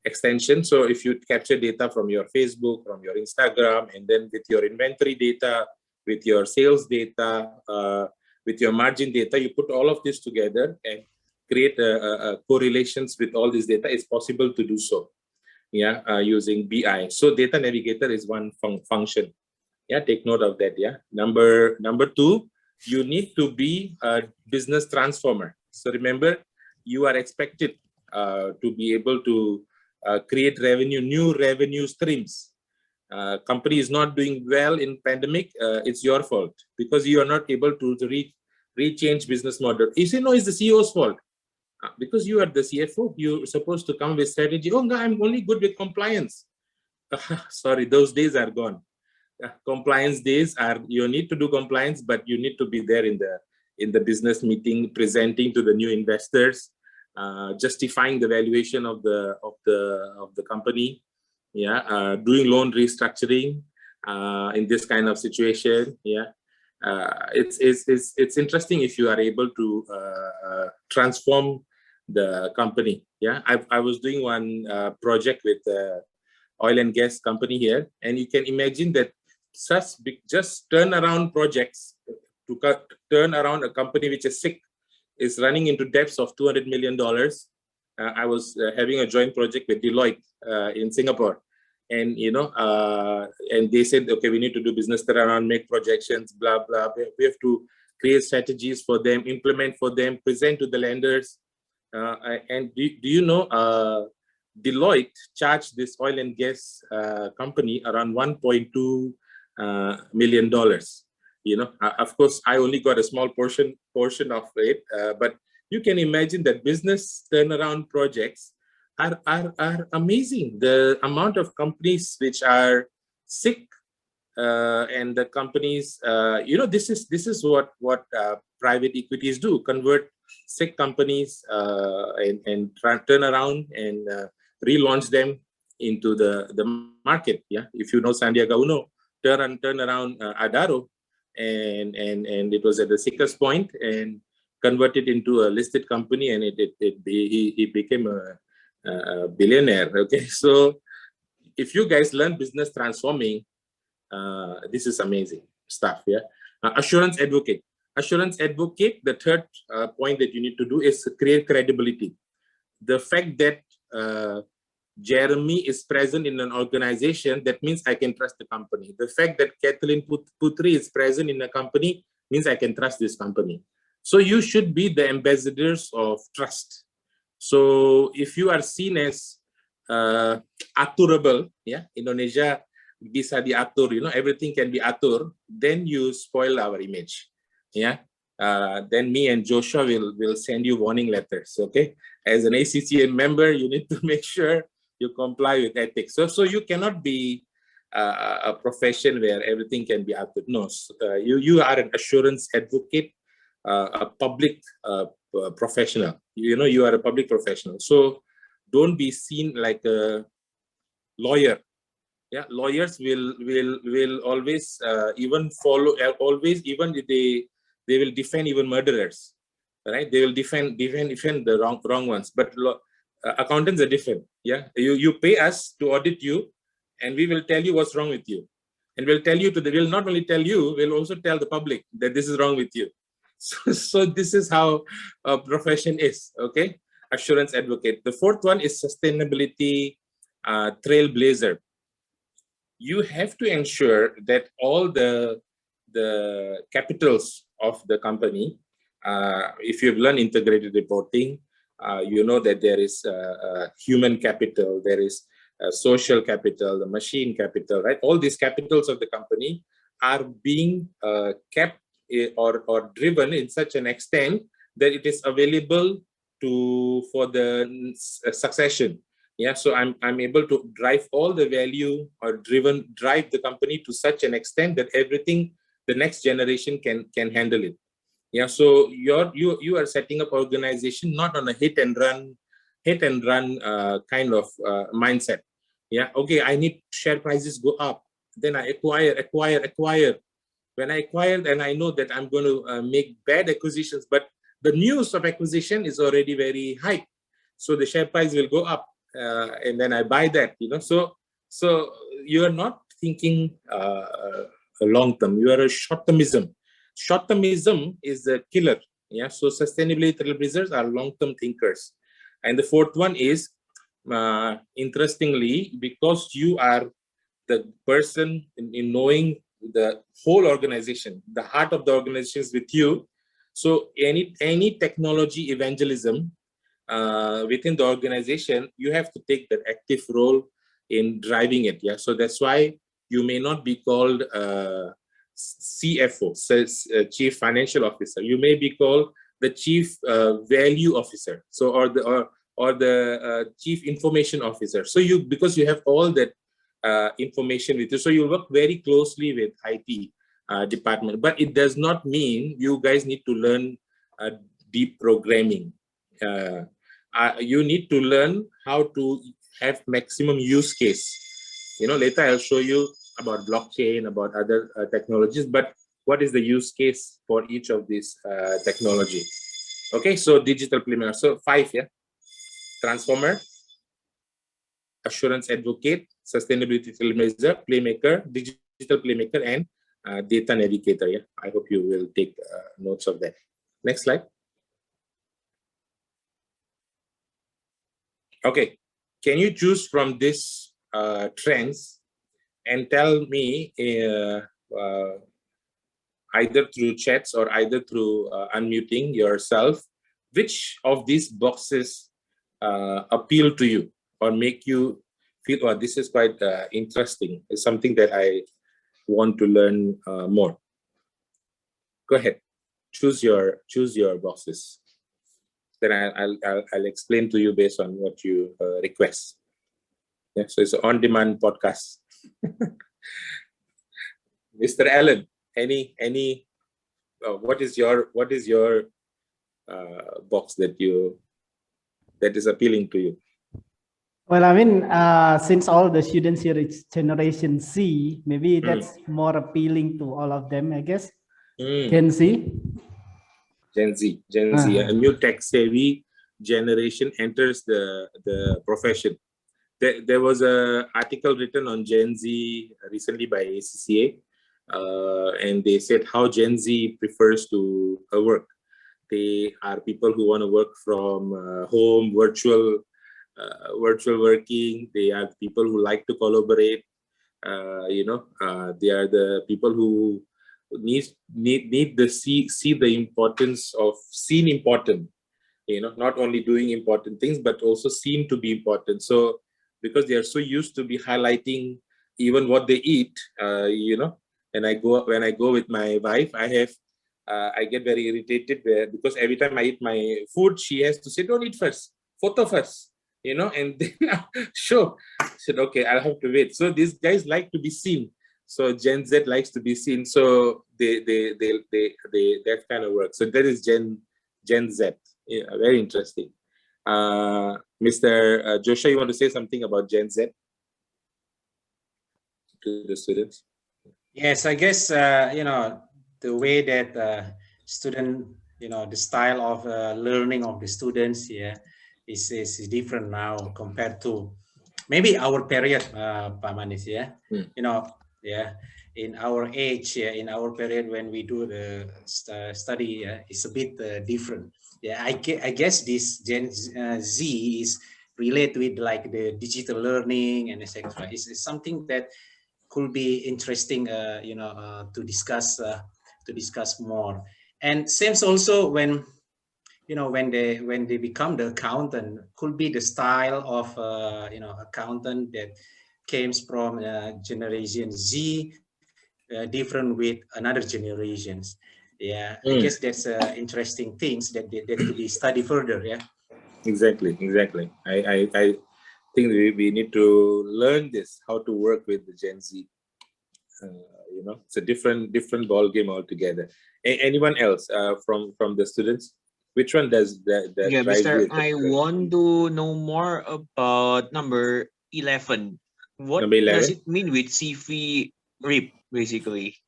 extension. So if you capture data from your Facebook, from your Instagram, and then with your inventory data, with your sales data, with your margin data, you put all of this together and create correlations with all this data. It's possible to do so, yeah, using BI. So data navigator is one function. Yeah, take note of that. Yeah. Number two, you need to be a business transformer. So remember, you are expected to be able to create new revenue streams. Company is not doing well in pandemic. It's your fault because you are not able to rechange business model. You say, no, it's the CEO's fault. Because you are the CFO, you're supposed to come with strategy. Oh, no, I'm only good with compliance. Sorry, those days are gone. Compliance days are, you need to do compliance, but you need to be there in the business meeting, presenting to the new investors, justifying the valuation of the company, doing loan restructuring in this kind of situation. It's interesting if you are able to transform the company. I was doing one project with oil and gas company here, and you can imagine that such big just turnaround projects to turn around a company which is sick, is running into debts of $200 million. I was having a joint project with Deloitte in Singapore, and and they said, okay, we need to do business turnaround, make projections, blah blah. We have to create strategies for them, implement for them, present to the lenders. And do you know, Deloitte charged this oil and gas company around $1.2 million. Of course, I only got a small portion of it, but you can imagine that business turnaround projects are amazing. The amount of companies which are sick, and the companies, this is what private equities do: convert sick companies and turn around and relaunch them into the market. If you know Sandiaga Uno, turn around Adaro, and it was at the sickest point, and converted into a listed company, and he became a billionaire. Okay, so if you guys learn business transforming, this is amazing stuff. Assurance advocate. The third point that you need to do is create credibility. The fact that Jeremy is present in an organization, that means I can trust the company. The fact that Kathleen Putri is present in a company means I can trust this company. So you should be the ambassadors of trust. So if you are seen as aturable, Indonesia bisa diatur, everything can be atur, then you spoil our image. Then me and Joshua will send you warning letters. Okay, as an ACCN member, you need to make sure you comply with ethics. So you cannot be a profession where everything can be atur. No, you are an assurance advocate, a public professional. You are a public professional. So don't be seen like a lawyer. Lawyers will always even follow, even if they will defend even murderers, right? They will defend the wrong ones. But accountants are different. You pay us to audit you, and we will tell you what's wrong with you, and we'll not only tell you, we'll also tell the public that this is wrong with you. So this is how a profession is. Okay, assurance advocate. The fourth one is sustainability trailblazer. You have to ensure that all the capitals of the company, if you've learned integrated reporting, you know that there is human capital, there is social capital, the machine capital, right? All these capitals of the company are being kept or driven in such an extent that it is available for the succession. So I'm able to drive all the value or drive the company to such an extent that everything the next generation can handle it. So you are setting up organization not on a hit and run kind of mindset. Okay, I need share prices go up, then I acquire. When I acquire, then I know that I'm going to make bad acquisitions, but the news of acquisition is already very high, so the share price will go up, and then I buy that. So you are not thinking long term. You are a short termism. Short termism is a killer. So sustainability trailblazers are long term thinkers. And the fourth one is, interestingly, because you are the person in knowing the whole organization, the heart of the organization is with you. So any technology evangelism within the organization, you have to take that active role in driving it. So that's why you may not be called CFO, says Chief Financial Officer. You may be called the Chief Value Officer, so or the Chief Information Officer. So because you have all that information with you, so you work very closely with IT department. But it does not mean you guys need to learn deep programming. You need to learn how to have maximum use case. Later I'll show you about blockchain, about other technologies, but what is the use case for each of these technology? Okay, so digital playmaker. So 5, yeah. Transformer, assurance advocate, sustainability playmaker, digital playmaker, and data navigator. Yeah, I hope you will take notes of that. Next slide. Okay, can you choose from this trends and tell me either through chats or either through unmuting yourself, which of these boxes appeal to you or make you feel, oh, this is quite interesting. It's something that I want to learn more. Go ahead, choose your boxes. Then I'll explain to you based on what you request. Yeah, so it's an on-demand podcast. Mr. Allen, any what is your box that is appealing to you? Well, I mean, since all the students here is Generation Z, maybe that's more appealing to all of them, I guess. Gen Z. Gen Z, a new tech-savvy generation enters the profession. There was an article written on Gen Z recently by ACCA, and they said how Gen Z prefers to work. They are people who want to work from home, virtual working. They are people who like to collaborate. They are the people who need to see the importance of seen important. Not only doing important things, but also seen to be important. So because they are so used to be highlighting even what they eat, and when I go with my wife, I get very irritated because every time I eat my food, she has to say, don't eat first, photo first, and then sure. I said, okay, I'll have to wait. So these guys like to be seen. So Gen Z likes to be seen. So they that kind of work. So that is Gen Z. Yeah, very interesting. Mr. Joshua, you want to say something about Gen Z to the students? Yes, I guess the way that student, the style of learning of the students here is different now compared to maybe our period, Pak Manis, yeah. In our age, in our period when we do the study, it's a bit different. Yeah, I guess this Gen Z is related with like the digital learning and etc. It's something that could be interesting, to discuss more. And same also when when they become the accountant, could be the style of accountant that came from Generation Z, different with another generations. Yeah, I guess that's interesting things that could be studied further. Yeah, exactly. I think we need to learn this, how to work with the Gen Z. It's a different ball game altogether. Anyone else from the students? Which one does that yeah, Mr. I want to know more about number 11. What number 11? does it mean with CV RIP, basically?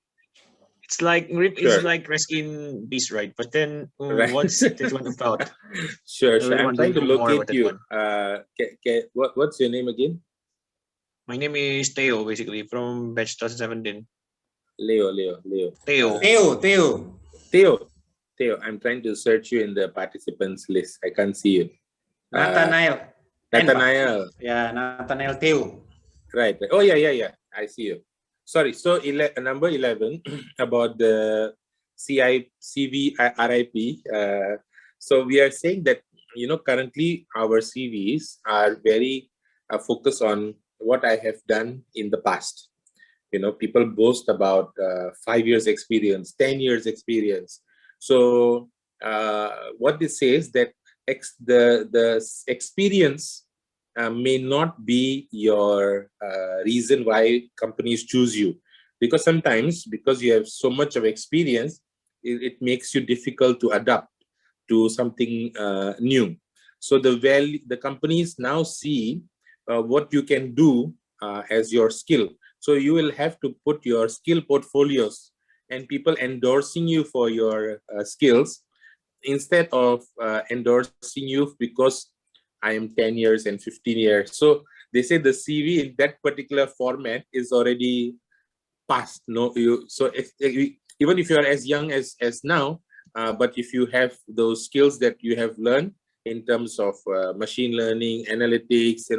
It's like RIP is like rest in peace, right? But then what's this one about? Sure. I'm trying to locate you. What's your name again? My name is Theo, basically, from batch 2017. Leo. Theo, I'm trying to search you in the participants list. I can't see you. Nathanael. Yeah, Nathanael Theo. Right. Oh, yeah. I see you. Sorry. So number 11 about the CV RIP. So we are saying that, currently our CVs are very focused on what I have done in the past. People boast about 5 years experience, 10 years experience. So what this says that the experience may not be your reason why companies choose you, because sometimes because you have so much of experience, it makes you difficult to adapt to something new. So the companies now see what you can do as your skill. So you will have to put your skill portfolios and people endorsing you for your skills instead of endorsing you because I am 10 years and 15 years. So they say the CV in that particular format is already past. Even if you are as young as now, but if you have those skills that you have learned in terms of machine learning, analytics,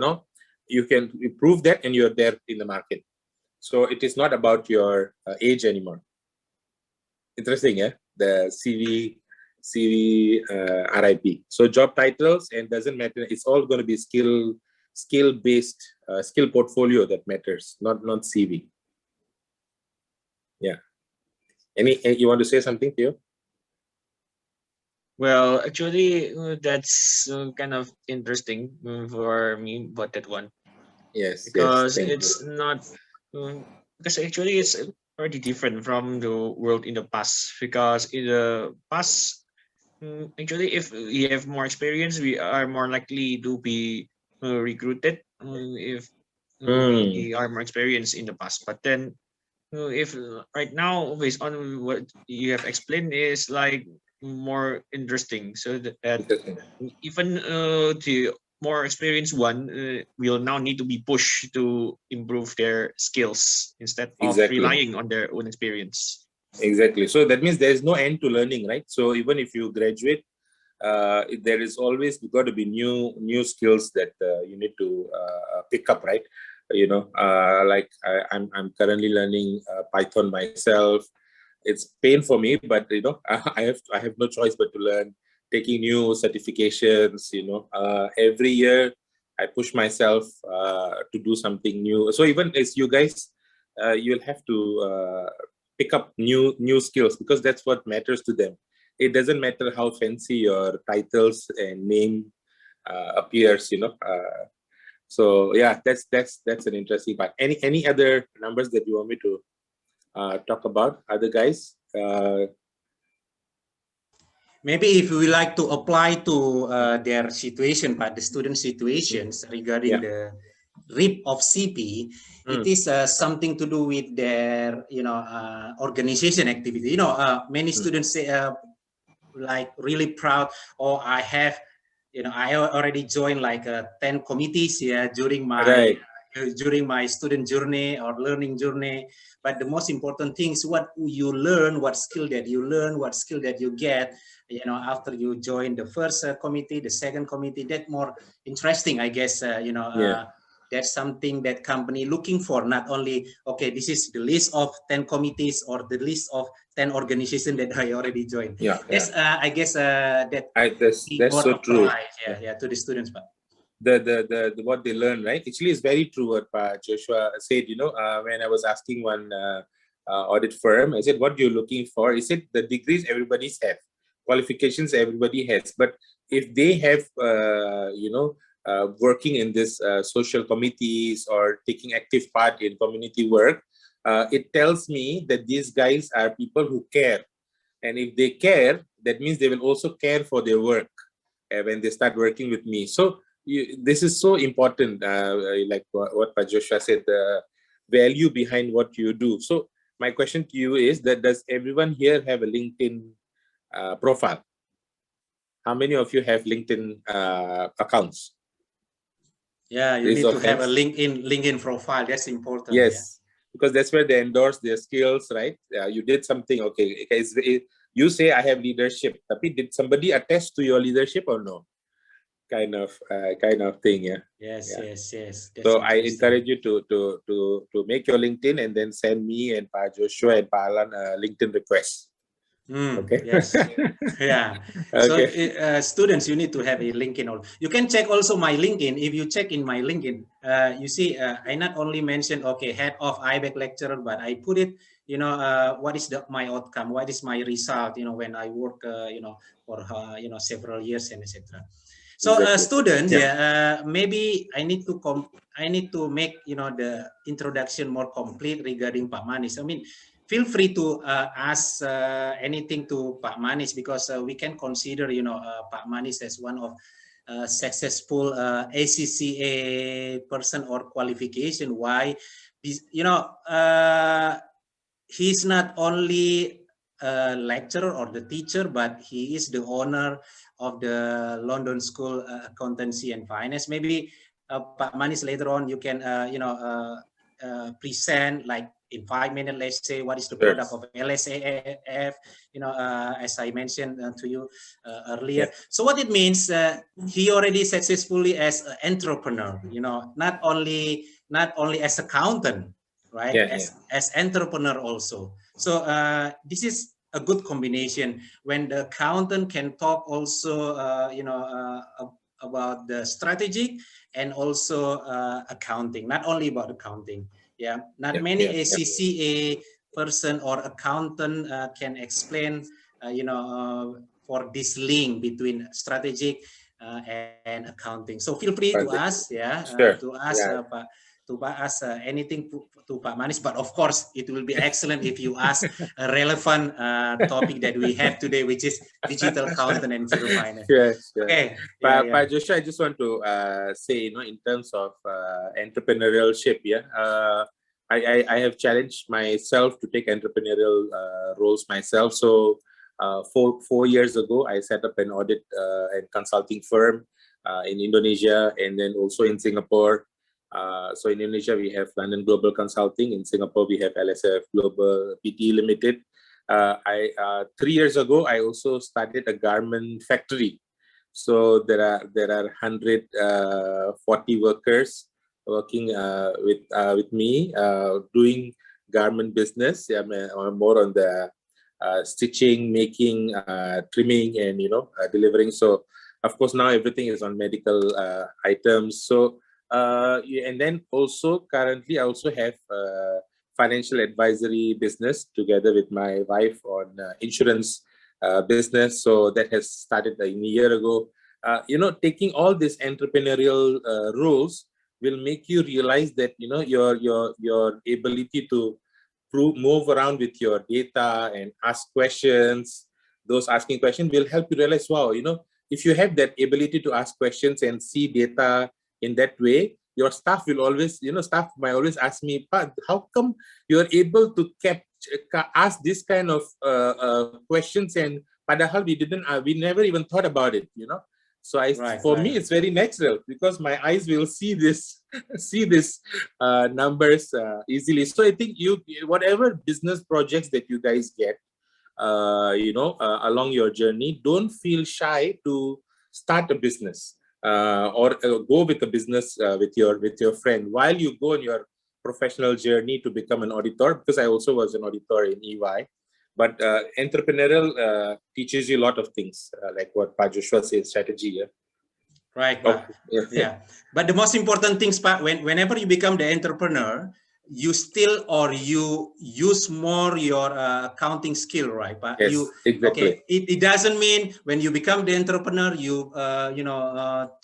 you can prove that and you're there in the market. So it is not about your age anymore. Interesting, yeah? The CV RIP. So job titles, and doesn't matter. It's all going to be skill-based, skill portfolio that matters, not CV. Yeah. You want to say something, Theo? Well, actually, that's kind of interesting for me about that one. Yes. Because yes, it's not. Because actually, it's already different from the world in the past. Because in the past, actually, if we have more experience, we are more likely to be recruited if we are more experienced in the past. But then, if right now, based on what you have explained, is like more interesting. So that even the more experienced one will now need to be pushed to improve their skills instead of Exactly. relying on their own experience. Exactly. So that means there is no end to learning, right? So even if you graduate, there is always got to be new skills that you need to pick up, right? Like I'm currently learning Python myself. It's pain for me, but I have no choice but to learn. Taking new certifications, every year I push myself to do something new. So even as you guys, you'll have to pick up new skills because that's what matters to them. It doesn't matter how fancy your titles and name appears, So yeah, that's an interesting part. Any other numbers that you want me to talk about, other guys? Maybe if we like to apply to their situation, but the student situations regarding the RIP of CP, it is something to do with their, organization activity. Many students say, like really proud, or I have, I already joined like 10 committees during my during my student journey or learning journey. But the most important thing is what you learn, what skill that you learn, what skill that you get, after you join the first committee, the second committee. That more interesting, I guess, that's something that company looking for, not only, okay, this is the list of 10 committees or the list of 10 organizations that I already joined. I guess that's so true. To the students, but the what they learn, right? Actually, it's very true what Joshua said. When I was asking one audit firm, I said, "What you're looking for?" He said, "The degrees everybody's have, qualifications everybody has, but if they have, working in this social committees or taking active part in community work, it tells me that these guys are people who care, and if they care, that means they will also care for their work when they start working with me." So this is so important, like what Joshua said, the value behind what you do. So my question to you is that does everyone here have a LinkedIn profile? How many of you have LinkedIn accounts? Yeah, you need to have a LinkedIn profile. That's important. Yes, because that's where they endorse their skills, right? You did something, okay. You say I have leadership, tapi did somebody attest to your leadership or no? Kind of thing, yeah. Yes. That's so I encourage you to make your LinkedIn and then send me and Pa Joshua and Pa Alan a LinkedIn request. Okay. Yes. Yeah. So Okay. students, you need to have a LinkedIn. You can check also my LinkedIn. If you check in my LinkedIn, you see I not only mentioned head of IBEC lecturer, but I put it. What is my outcome? What is my result? When I work, for several years and etc. So Exactly. students, Yeah. maybe I need to make the introduction more complete regarding Pak Manis. I mean, feel free to ask anything to Pak Manis, because we can consider Pak Manis as one of successful ACCA person or qualification. Why? He's not only a lecturer or the teacher, but he is the owner of the London School Accountancy and Finance. Maybe Pak Manis, later on you can present like in 5 minutes, let's say, what is the product of LSAF, as I mentioned to you earlier. So what it means, he already successfully as an entrepreneur, not only as accountant, right? As entrepreneur also. So this is a good combination when the accountant can talk also, about the strategic and also accounting, not only about accounting. Yeah, not many ACCA person or accountant can explain, for this link between strategic and accounting. So feel free to ask, to ask anything to Pak Manis, but of course it will be excellent if you ask a relevant topic that we have today, which is digital accountant and zero finance. Yes. Okay. Pak Joshua, I just want to say, in terms of entrepreneurship, I have challenged myself to take entrepreneurial roles myself. So 4 years ago, I set up an audit and consulting firm in Indonesia, and then also in Singapore. So in Indonesia, we have London Global Consulting. In Singapore, we have LSF Global PT Limited. 3 years ago, I also started a garment factory. So there are 140 workers working with me, doing garment business. More on the stitching, making, trimming, and delivering. So of course now everything is on medical items. So and then also currently I also have financial advisory business together with my wife on insurance business. So that has started a year ago. Taking all these entrepreneurial roles will make you realize that your ability to move around with your data and ask questions. Those asking questions will help you realize, wow, if you have that ability to ask questions and see data in that way, your staff will always, staff might always ask me, "But how come you're able to ask this kind of questions, and padahal we never even thought about it, So for me, it's very natural because my eyes will see this numbers easily. So I think whatever business projects that you guys get, along your journey, don't feel shy to start a business or go with a business with your friend while you go on your professional journey to become an auditor. Because I also was an auditor in EY. But entrepreneurial teaches you a lot of things, like what Pak Joshua said, strategy. Right, Pak. Yeah. But the most important things, Pak, whenever you become the entrepreneur, you use more your accounting skill, right, Pak? Yes, exactly. Okay. It doesn't mean when you become the entrepreneur, you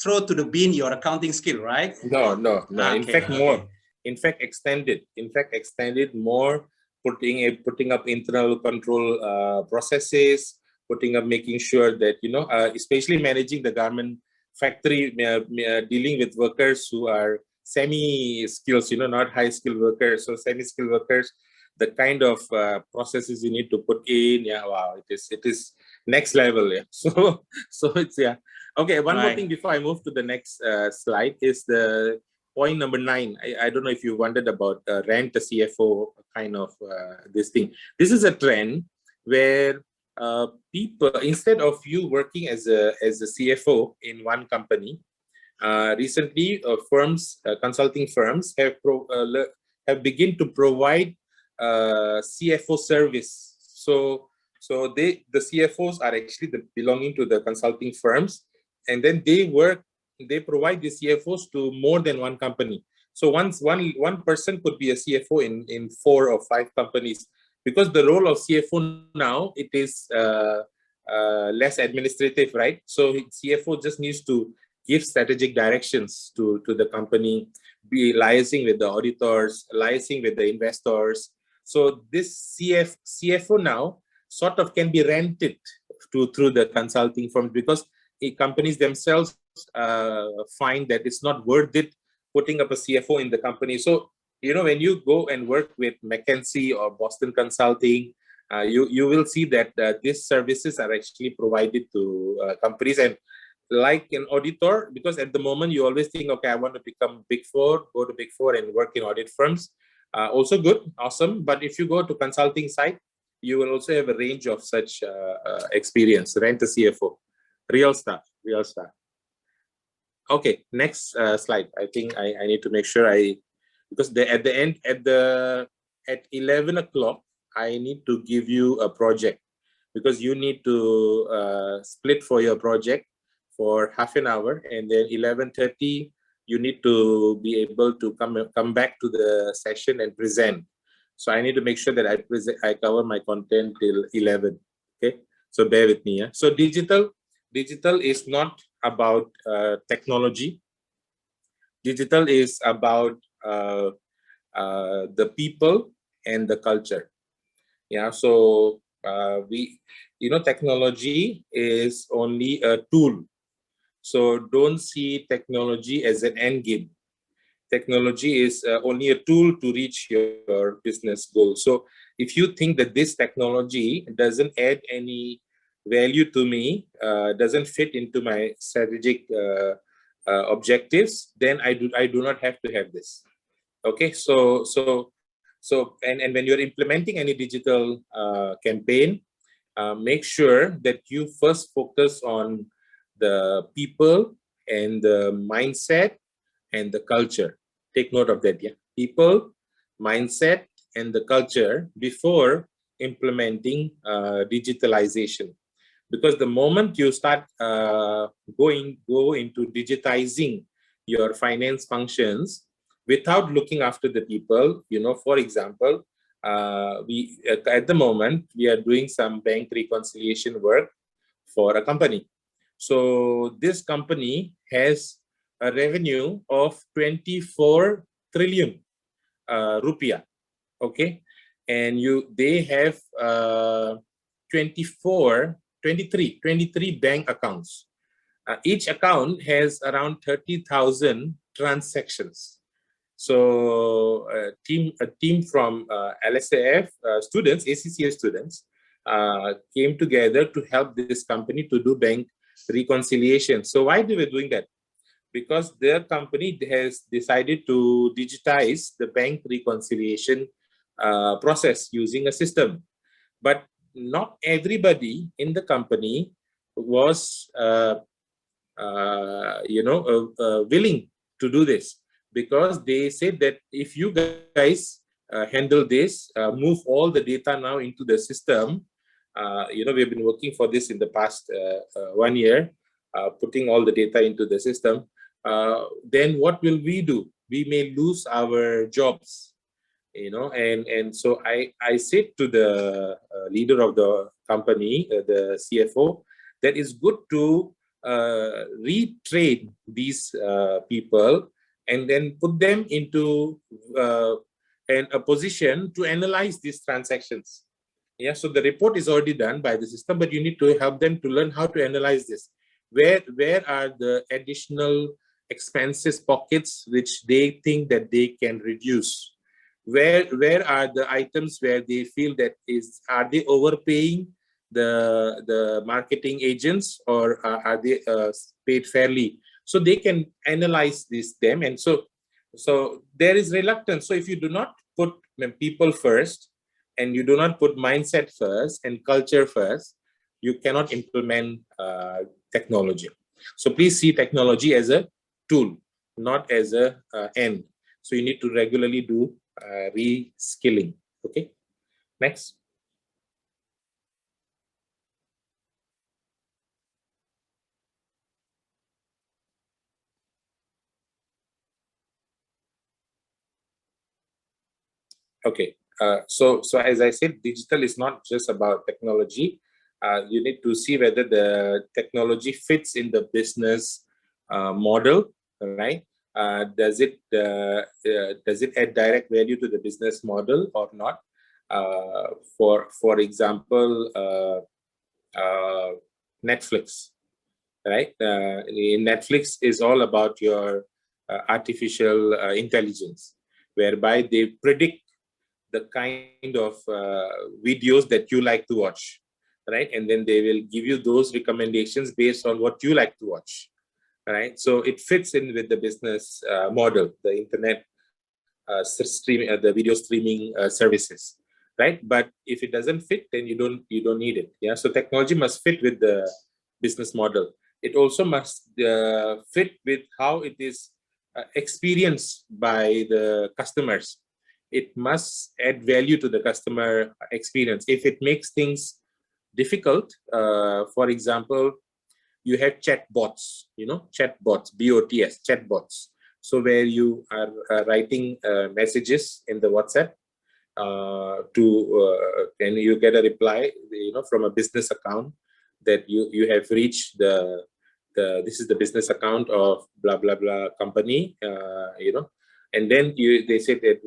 throw to the bin your accounting skill, right? No. In fact, more. In fact, extended more. Putting up internal control processes, making sure that, especially managing the garment factory, dealing with workers who are semi-skilled, not high-skilled workers. So semi-skilled workers, the kind of processes you need to put in, wow, it is next level. So it's, Okay, one more thing before I move to the next slide is the point number 9. I don't know if you wondered about rent a CFO kind of this thing. This is a trend where people, instead of you working as a CFO in one company, recently consulting firms have begun to provide CFO service. So So the CFOs are actually belonging to the consulting firms, and then they provide the CFOs to more than one company. So one person could be a CFO in 4 or 5 companies, because the role of CFO now, it is less administrative, right? So CFO just needs to give strategic directions to the company, be liaising with the auditors, liaising with the investors. So this CFO now sort of can be rented through the consulting firms, because companies themselves find that it's not worth it putting up a CFO in the company. So, you know, when you go and work with McKinsey or Boston Consulting, you will see that these services are actually provided to companies. And like an auditor, because at the moment you always think, okay, I want to become Big Four, go to Big Four and work in audit firms. Also good, awesome. But if you go to consulting side, you will also have a range of such experience. Rent a CFO, real stuff. Okay, next slide. I think I need to make sure because at the end, at 11 o'clock, I need to give you a project, because you need to split for your project for half an hour, and then 11:30 you need to be able to come back to the session and present. So I need to make sure that I cover my content till 11. Okay, so bear with me. Yeah? So digital is not about technology. Digital is about the people and the culture. Yeah, so technology is only a tool. So don't see technology as an end game. Technology is only a tool to reach your business goal. So if you think that this technology doesn't add any value to me, doesn't fit into my strategic objectives, then I do not have to have this. Okay, so and when you're implementing any digital campaign, make sure that you first focus on the people and the mindset and the culture. Take note of that. Yeah, people, mindset, and the culture before implementing digitalization. Because the moment you start go into digitizing your finance functions without looking after the people, for example, at the moment we are doing some bank reconciliation work for a company. So this company has a revenue of 24 trillion rupiah. Okay, and they have 23 bank accounts. Each account has around 30,000 transactions. So a team from LSAF students, ACCA students, came together to help this company to do bank reconciliation. So why they were doing that? Because their company has decided to digitize the bank reconciliation process using a system. But not everybody in the company was willing to do this, because they said that if you guys handle this, move all the data now into the system. We've been working for this in the past 1 year, putting all the data into the system. Then what will we do? We may lose our jobs, and so I said to the leader of the company, the CFO, that it's good to retrain these people and then put them into a position to analyze these transactions. Yeah, so the report is already done by the system, but you need to help them to learn how to analyze this. Where are the additional expenses pockets which they think that they can reduce? Where are the items where they feel that are they overpaying the marketing agents, or are they paid fairly? So they can analyze them, and so there is reluctance. So if you do not put people first, and you do not put mindset first and culture first, you cannot implement technology. So please see technology as a tool, not as a end. So you need to regularly do reskilling. Okay, next. Okay. So as I said, digital is not just about technology. You need to see whether the technology fits in the business model, right? Does it add direct value to the business model or not? For example, Netflix, right? Netflix is all about your artificial intelligence, whereby they predict the kind of videos that you like to watch, right? And then they will give you those recommendations based on what you like to watch, right? So it fits in with the business model, the internet the video streaming services, right? But if it doesn't fit, then you don't need it. Yeah. So technology must fit with the business model. It also must fit with how it is experienced by the customers. It must add value to the customer experience. If it makes things difficult, for example, you have chatbots, chatbots, BOTS, chatbots. So where you are writing messages in the WhatsApp and you get a reply, from a business account that you have reached this is the business account of blah blah blah company, and then they say that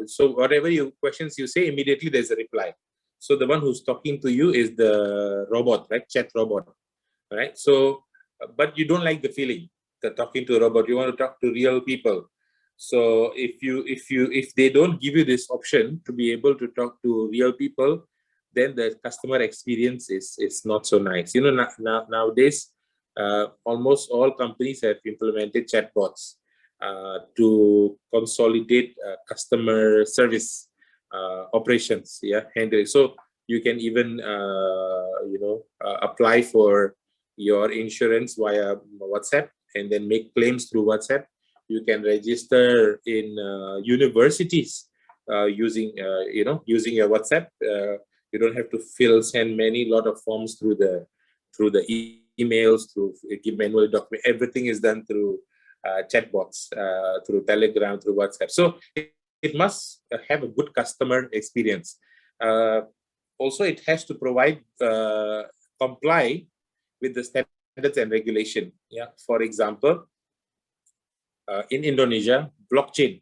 so whatever questions you say, immediately there's a reply. So the one who's talking to you is the robot, right? Chat robot, right? So, but you don't like the feeling that talking to a robot. You want to talk to real people. So if they don't give you this option to be able to talk to real people, then the customer experience is not so nice. Nowadays, almost all companies have implemented chatbots to consolidate customer service operations. Yeah, and so you can even apply for your insurance via WhatsApp and then make claims through WhatsApp. You can register in universities using your WhatsApp. You don't have to send lot of forms through the emails, through manual document. Everything is done through chatbots, through Telegram, through WhatsApp. So it must have a good customer experience. Also, it has to comply with the standards and regulation. Yeah. For example, in Indonesia, blockchain.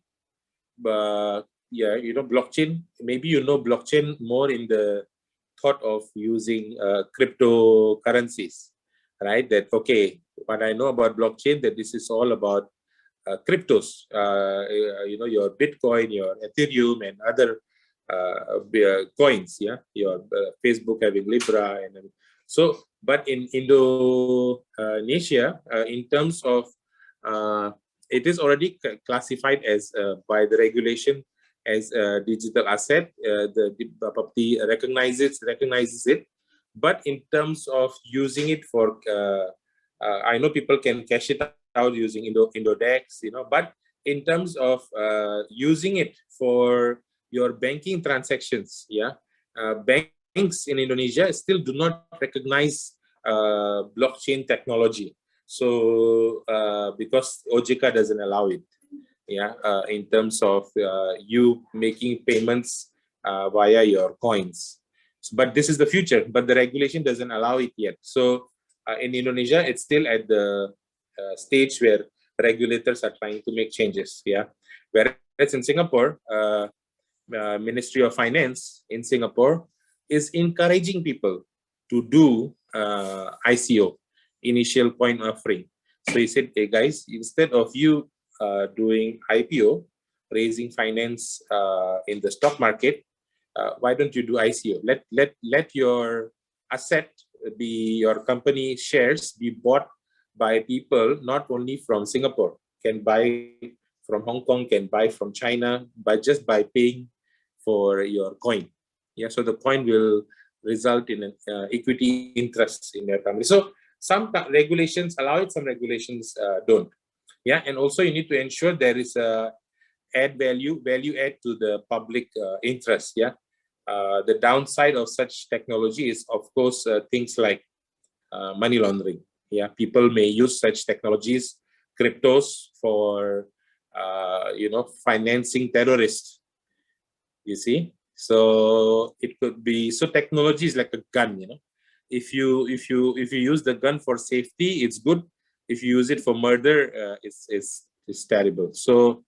Blockchain. Maybe blockchain more in the thought of using cryptocurrencies, right? That okay, what I know about blockchain, that this is all about cryptos. Your Bitcoin, your Ethereum, and other coins. Yeah, your Facebook having Libra, and so. But in Indonesia, in terms of it is already classified as by the regulation as a digital asset. The Bapepti recognizes it, but in terms of using it for, I know people can cash it out using Indodex, but in terms of using it for your banking transactions, banks in Indonesia still do not recognize blockchain technology. So because OJK doesn't allow it, in terms of you making payments via your coins. But this is the future, but the regulation doesn't allow it yet. So in Indonesia, it's still at the stage where regulators are trying to make changes. Whereas in Singapore, Ministry of Finance in Singapore is encouraging people to do ICO, initial coin offering. So he said, hey guys, instead of you doing IPO, raising finance in the stock market, why don't you do ICO? Let your asset be, your company shares be bought by people not only from Singapore, can buy from Hong Kong, can buy from China, but just by paying for your coin. So the coin will result in an equity interest in their company. So some regulations allow it, some regulations don't. And also you need to ensure there is a value add to the public interest. The downside of such technology is, of course, things like money laundering. People may use such technologies, cryptos, for financing terrorists. You see, so it could be, so technology is like a gun, you know. If you use the gun for safety, it's good. If you use it for murder, it's terrible. So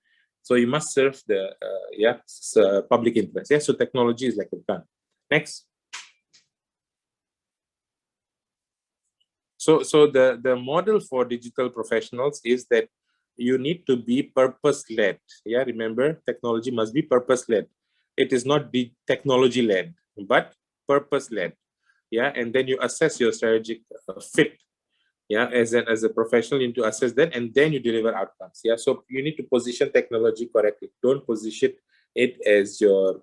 you must serve the public interest. Yeah, so technology is like a gun. Next. So the model for digital professionals is that you need to be purpose-led. Yeah, remember, technology must be purpose-led. It is not be technology-led, but purpose-led. Yeah, and then you assess your strategic fit. Yeah, as a professional, you need to assess that, and then you deliver outcomes. Yeah, so you need to position technology correctly. Don't position it as your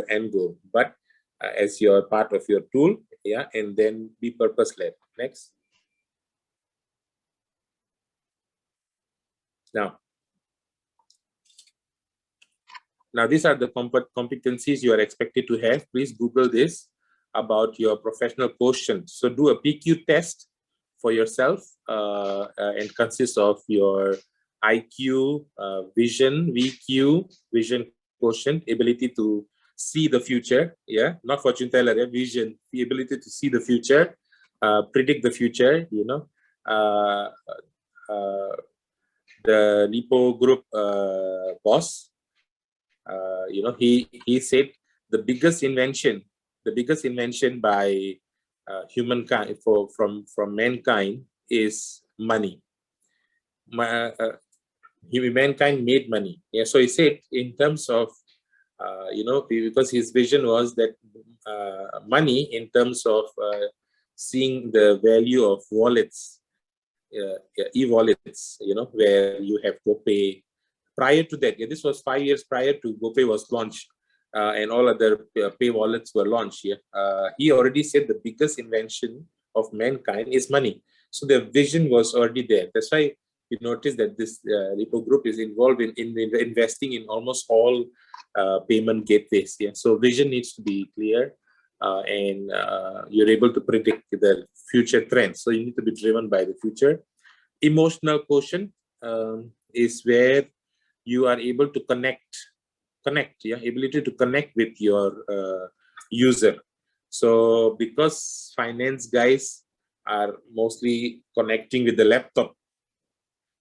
end goal, but as your part of your tool. Yeah, and then be purpose-led. Next. Now these are the competencies you are expected to have. Please Google this about your professional quotient. So do a PQ test for yourself and consists of your IQ, vision, VQ, vision quotient, ability to see the future. Yeah, not fortune teller, yeah? Vision, the ability to see the future, predict the future, you know. The Lipo Group boss, you know, he said the biggest invention by humankind from mankind is money. Mankind made money. Yeah, so he said in terms of you know, because his vision was that money in terms of seeing the value of wallets, e-wallets, you know, where you have GoPay. Prior to that, yeah, this was 5 years prior to GoPay was launched, and all other pay wallets were launched. Yeah, he already said the biggest invention of mankind is money. So the vision was already there. That's why you notice that this Lipo Group is involved in investing in almost all payment gateways. Yeah, so vision needs to be clear, and you're able to predict the future trends. So you need to be driven by the future. Emotional quotient is where you are able to connect, yeah, ability to connect with your user. So because finance guys are mostly connecting with the laptop,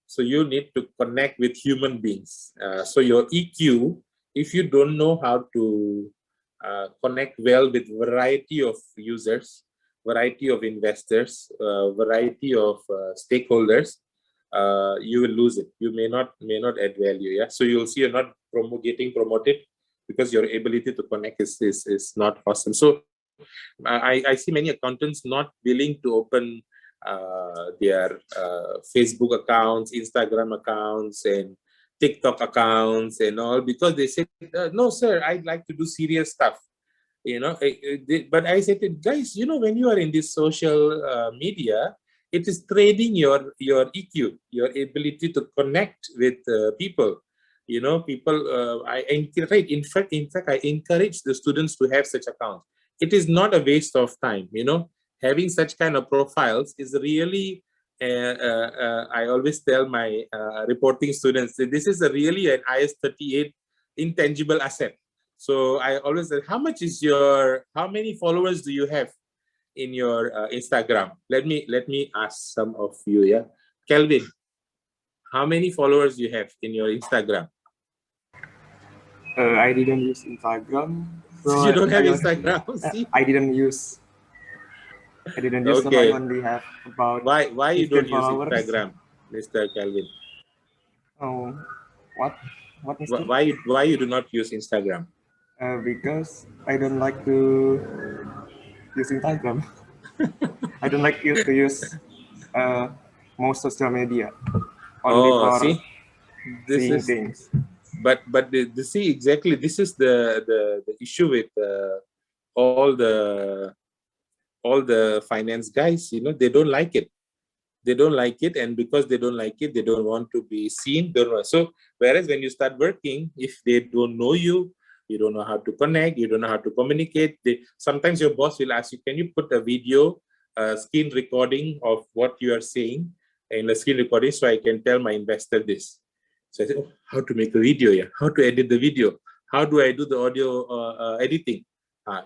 so you need to connect with human beings. So your EQ, if you don't know how to connect well with variety of users, variety of investors, variety of stakeholders, you will lose it. You may not add value. Yeah, so you'll see you're not getting promoted because your ability to connect is not awesome. So I see many accountants not willing to open their Facebook accounts, Instagram accounts, and TikTok accounts and all, because they say, no sir, I'd like to do serious stuff, you know. But I said, guys, you know, when you are in this social media, it is trading your EQ, your ability to connect with people. You know, people. In fact, I encourage the students to have such accounts. It is not a waste of time. You know, having such kind of profiles is really. I always tell my reporting students that this is really an IS-38 intangible asset. So I always say, how many followers do you have in your Instagram? Let me ask some of you. Yeah, Kelvin, how many followers do you have in your Instagram? I didn't use Instagram. So you don't have Instagram? I didn't use. Okay. So I only have about. Why you don't followers. use Instagram, Mr. Kelvin? Oh, what? Why you do not use Instagram? Because I don't like to use Instagram. I don't like to use most social media. Only for see, this seeing is things. But see, exactly, this is the issue with all the finance guys. You know, they don't like it. They don't like it, and because they don't like it, they don't want to be seen. So whereas when you start working, if they don't know you, you don't know how to connect, you don't know how to communicate. Sometimes your boss will ask you, can you put a video, screen recording of what you are saying in the screen recording, so I can tell my investor this. So I said, oh, how to make a video? Yeah, how to edit the video? How do I do the audio editing?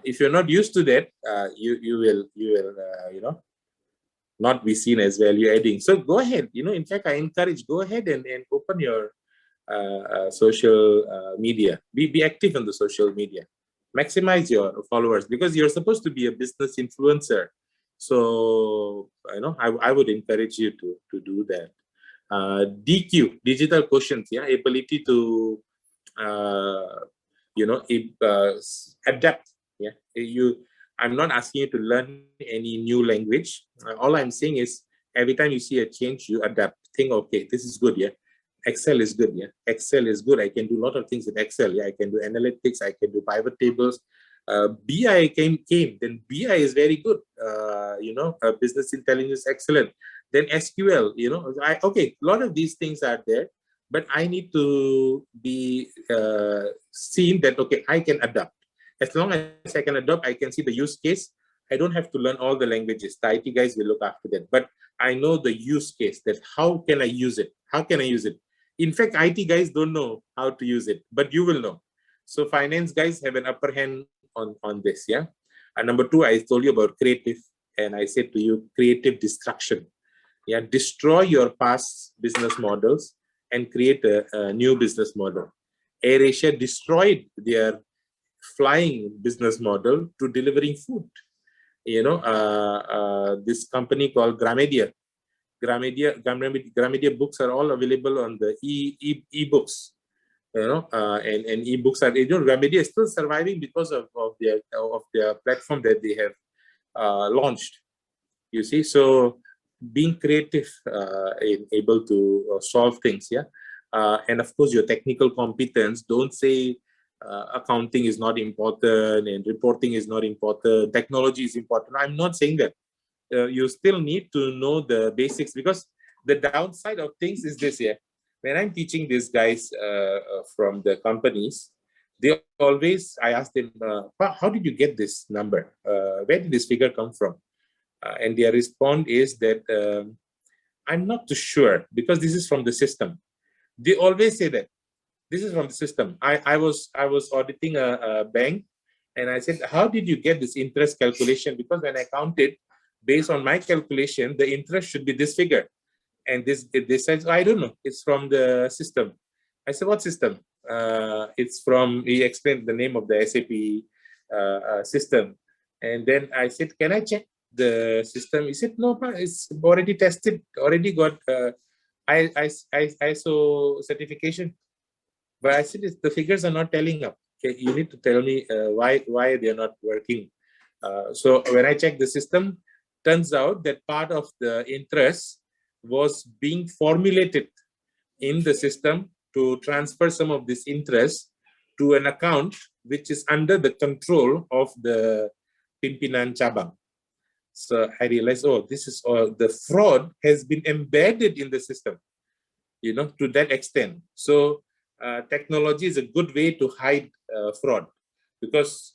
If you're not used to that, you will not be seen as value adding. So go ahead. In fact, I encourage, go ahead and open your social media. Be active on the social media. Maximize your followers, because you're supposed to be a business influencer. So I would encourage you to do that. DQ, digital quotient, ability to adapt. I'm not asking you to learn any new language. All I'm saying is every time you see a change, you adapt. Think, okay, this is good, Excel is good, Excel is good. I can do a lot of things in Excel, I can do analytics, I can do pivot tables. BI came, then BI is very good. Business intelligence, excellent. Then SQL, okay, a lot of these things are there, but I need to be seen that, okay, I can adapt. As long as I can adopt, I can see the use case. I don't have to learn all the languages. The IT guys will look after that. But I know the use case, that how can I use it? How can I use it? In fact, IT guys don't know how to use it, but you will know. So finance guys have an upper hand on this, And number two, I told you about creative, and I said to you, creative destruction. Destroy your past business models and create a new business model. AirAsia destroyed their flying business model to delivering food. This company called Gramedia. Gramedia books are all available on the e-books. And e-books are, Gramedia is still surviving because of their platform that they have launched. You see, so being creative and able to solve things, and of course your technical competence. Don't say accounting is not important and reporting is not important, technology is important. I'm not saying that. You still need to know the basics, because the downside of things is this, when I'm teaching these guys from the companies, they always, I ask them, how did you get this number? Where did this figure come from? And their response is that I'm not too sure, because this is from the system. They always say that this is from the system. I was auditing a bank, and I said, how did you get this interest calculation? Because when I counted, based on my calculation, the interest should be this figure. And this says, I don't know, it's from the system. I said, what system? It's from, he explained the name of the SAP system. And then I said, can I check the system? He said, no, it's already tested, already got ISO certification. But I said, the figures are not telling up. Okay, you need to tell me why they're not working. So when I check the system, turns out that part of the interest was being formulated in the system to transfer some of this interest to an account which is under the control of the Pimpinan Cabang. So I realized, oh, this is all, the fraud has been embedded in the system, to that extent. So technology is a good way to hide fraud, because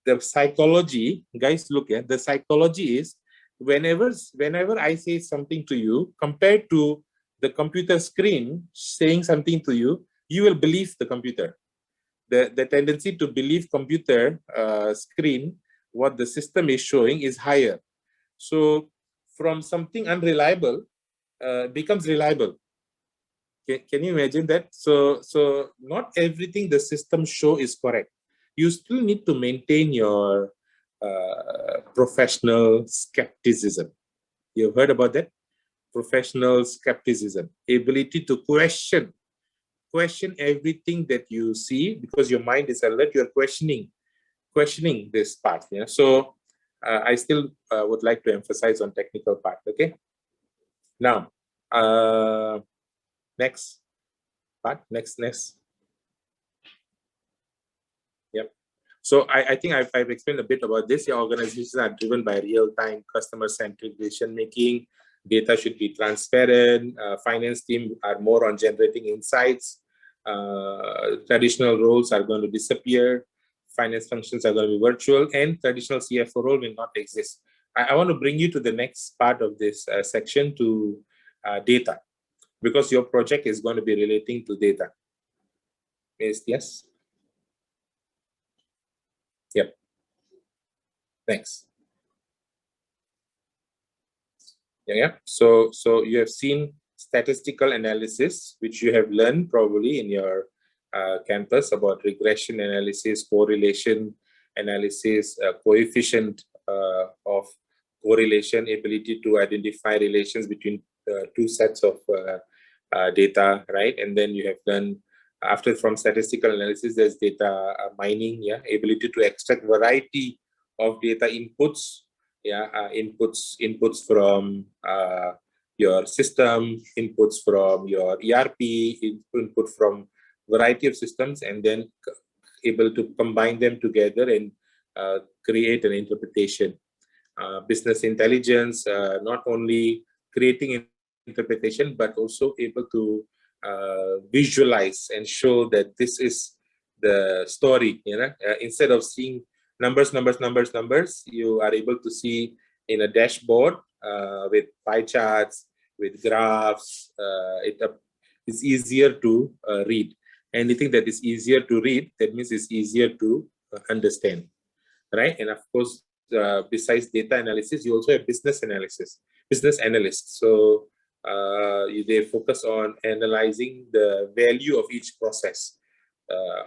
the psychology, guys, look at the psychology is whenever I say something to you, compared to the computer screen saying something to you, you will believe the computer. The tendency to believe computer screen, what the system is showing, is higher. So from something unreliable becomes reliable. Can you imagine that? So not everything the system show is correct. You still need to maintain your professional skepticism. You've heard about that? Professional skepticism, ability to question everything that you see, because your mind is alert. You're questioning this part. So I still would like to emphasize on technical part. Okay. Now, next part. Next. Yep. So I think I've explained a bit about this. Your organizations are driven by real-time customer-centric decision-making. Data should be transparent. Finance team are more on generating insights. Traditional roles are going to disappear. Finance functions are going to be virtual, and traditional CFO role will not exist. I want to bring you to the next part of this section, to data, because your project is going to be relating to data. Yes. Yep. Thanks. Yeah. So you have seen statistical analysis, which you have learned probably in your campus about regression analysis, correlation analysis, coefficient of correlation, ability to identify relations between two sets of data, right? And then you have done, from statistical analysis, there's data mining, yeah, ability to extract variety of data inputs, yeah, inputs from your system, inputs from your ERP, input from variety of systems, and then able to combine them together and create an interpretation. Business intelligence, not only creating an interpretation, but also able to visualize and show that this is the story. You know, instead of seeing numbers, you are able to see in a dashboard with pie charts, with graphs. It's easier to read. Anything that is easier to read, that means it's easier to understand, right? And of course, besides data analysis, you also have business analysts. So they focus on analyzing the value of each process.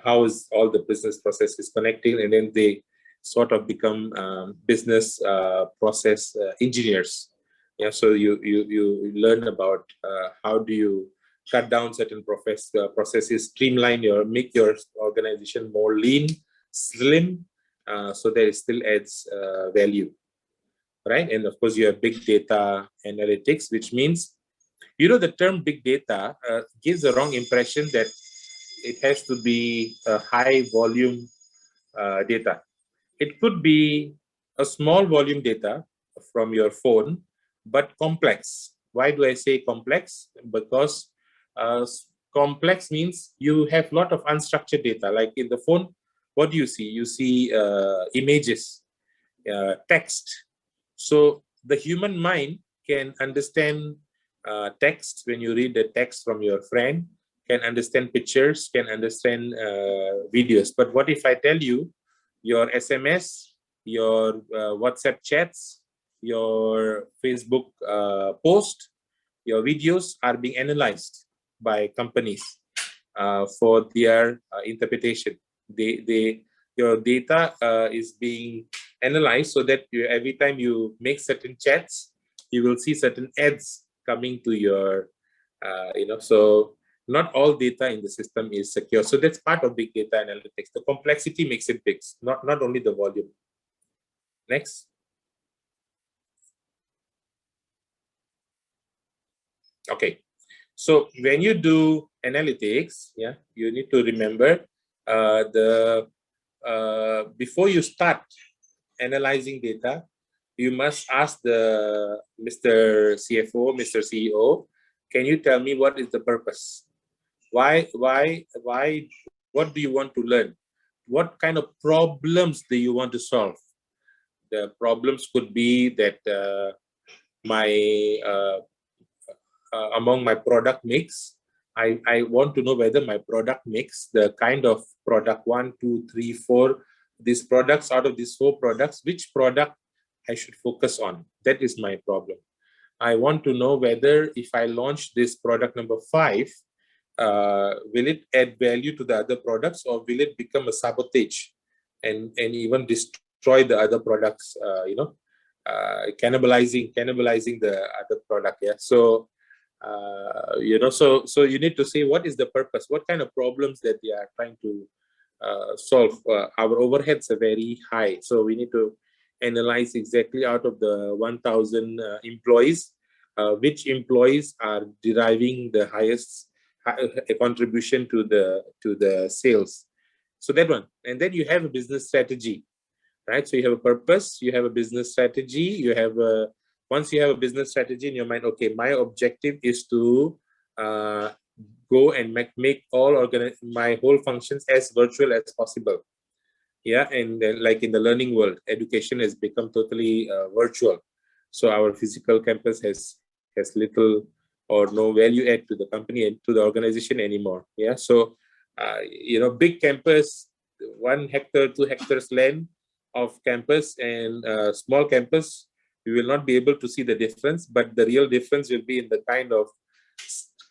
How is all the business processes connecting, and then they sort of become business process engineers. Yeah, so you learn about how do you cut down certain processes, streamline make your organization more lean, slim, so that it still adds value, right? And of course, you have big data analytics, which means, the term big data gives the wrong impression that it has to be a high volume data. It could be a small volume data from your phone, but complex. Why do I say complex? Because complex means you have a lot of unstructured data. Like in the phone, what do you see? You see images, text. So the human mind can understand text when you read the text from your friend, can understand pictures, can understand videos. But what if I tell you your SMS, your WhatsApp chats, your Facebook post, your videos are being analyzed by companies for their interpretation. Your data is being analyzed so that every time you make certain chats, you will see certain ads coming to your, so not all data in the system is secure. So that's part of big data analytics. The complexity makes it big, not only the volume. Next. Okay. So when you do analytics, yeah, you need to remember before you start analyzing data, you must ask the Mr. CFO, Mr. CEO, can you tell me what is the purpose? Why, what do you want to learn? What kind of problems do you want to solve? The problems could be that among my product mix, I want to know whether my product mix, the kind of product 1, 2, 3, 4, these products, out of these 4 products, which product I should focus on. That is my problem. I want to know whether if I launch this product number 5, will it add value to the other products, or will it become a sabotage and even destroy the other products, cannibalizing the other product. Yeah. So so you need to say what is the purpose, what kind of problems that they are trying to solve. Our overheads are very high, so we need to analyze exactly out of the 1,000 employees, which employees are deriving the highest contribution to the sales. So that one, and then you have a business strategy, right? So you have a purpose, you have a business strategy, you have a, once you have a business strategy in your mind, okay, my objective is to go and make all my whole functions as virtual as possible. Yeah, and then like in the learning world, education has become totally virtual. So our physical campus has little or no value add to the company and to the organization anymore. Yeah, so big campus, 1 hectare, 2 hectares land, of campus and small campus, we will not be able to see the difference, but the real difference will be in the kind of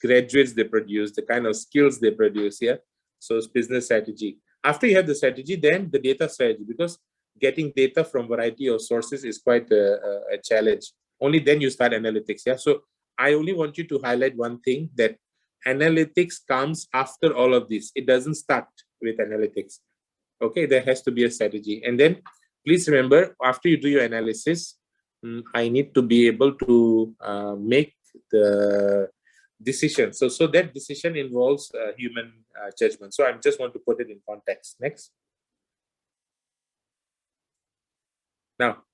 graduates they produce, the kind of skills they produce. Yeah. So it's business strategy. After you have the strategy, then the data strategy, because getting data from variety of sources is quite a challenge. Only then you start analytics. Yeah. So I only want you to highlight one thing, that analytics comes after all of this. It doesn't start with analytics. Okay, there has to be a strategy. And then please remember, after you do your analysis, I need to be able to make the decision. So that decision involves human judgment. So I just want to put it in context. Next. Now,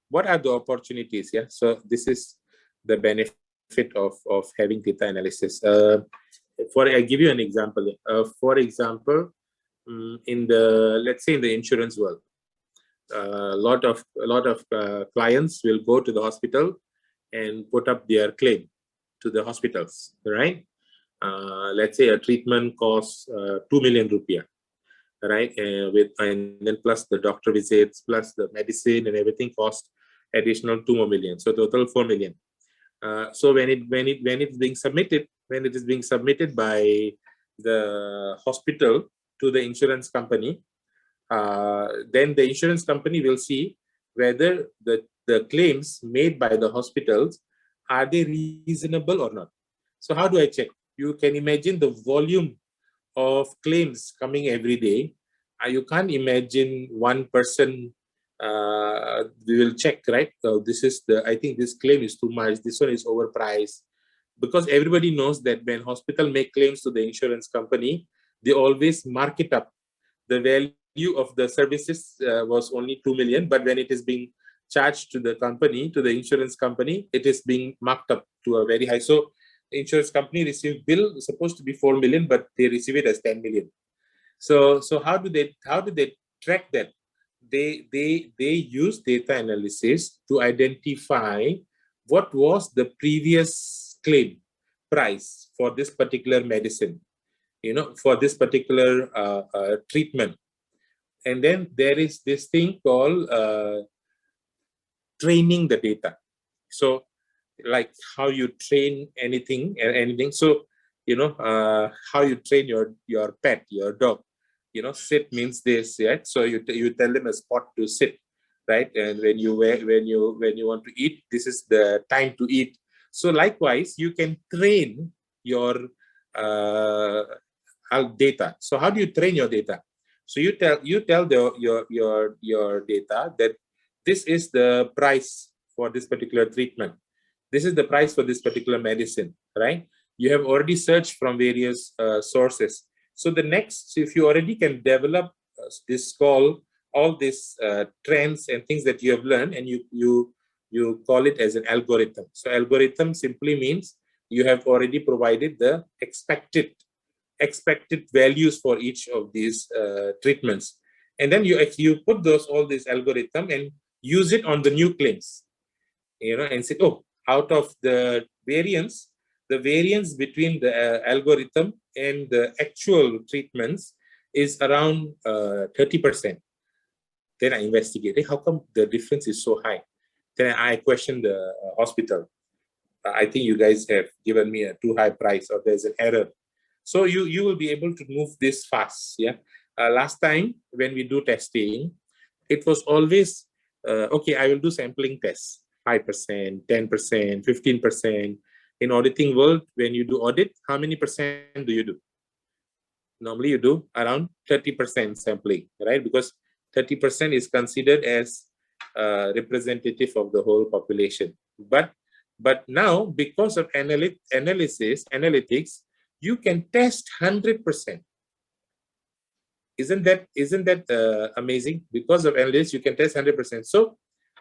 what are the opportunities? Yeah. So this is the benefit of having data analysis. I give you an example. For example, let's say in the insurance world, a lot of clients will go to the hospital and put up their claim to the hospitals, right? Let's say a treatment costs 2 million rupiah, right? And then plus the doctor visits, plus the medicine and everything costs additional 2 more million, so total 4 million. So when it is being submitted by the hospital to the insurance company, then the insurance company will see whether the claims made by the hospitals, are they reasonable or not. So how do I check? You can imagine the volume of claims coming every day. You can't imagine one person we will check, right? So I think this claim is too much, this one is overpriced, because everybody knows that when hospital make claims to the insurance company, they always mark it up. The value of the services was only 2 million, but when it is being charged to the company, to the insurance company, it is being marked up to a very high. So the insurance company received bill supposed to be 4 million, but they receive it as 10 million. So how do they track that? They use data analysis to identify what was the previous claim price for this particular medicine, for this particular treatment. And then there is this thing called training the data. So like how you train anything. So, how you train your pet, your dog. Sit means this, right? So you tell them a spot to sit, right? And when you want to eat, this is the time to eat. So likewise, you can train your data. So how do you train your data? So you tell your data that this is the price for this particular treatment. This is the price for this particular medicine, right? You have already searched from various sources. So the next, if you already can develop all these trends and things that you have learned, and you call it as an algorithm. So algorithm simply means you have already provided the expected values for each of these treatments, and then you put all these algorithm and use it on the new claims, and say, oh, out of the variance between the algorithm and the actual treatments is around 30%. Then I investigate, how come the difference is so high? Then I question the hospital. I think you guys have given me a too high price, or there's an error. So you will be able to move this fast. Yeah. Last time when we do testing, it was always okay, I will do sampling tests, 5%, 10%, 15%. In auditing world, when you do audit, how many percent do you do? Normally you do around 30% sampling, right? Because 30% is considered as representative of the whole population. But now, because of analytics, you can test 100%. Isn't that amazing? Because of analytics, you can test 100%. So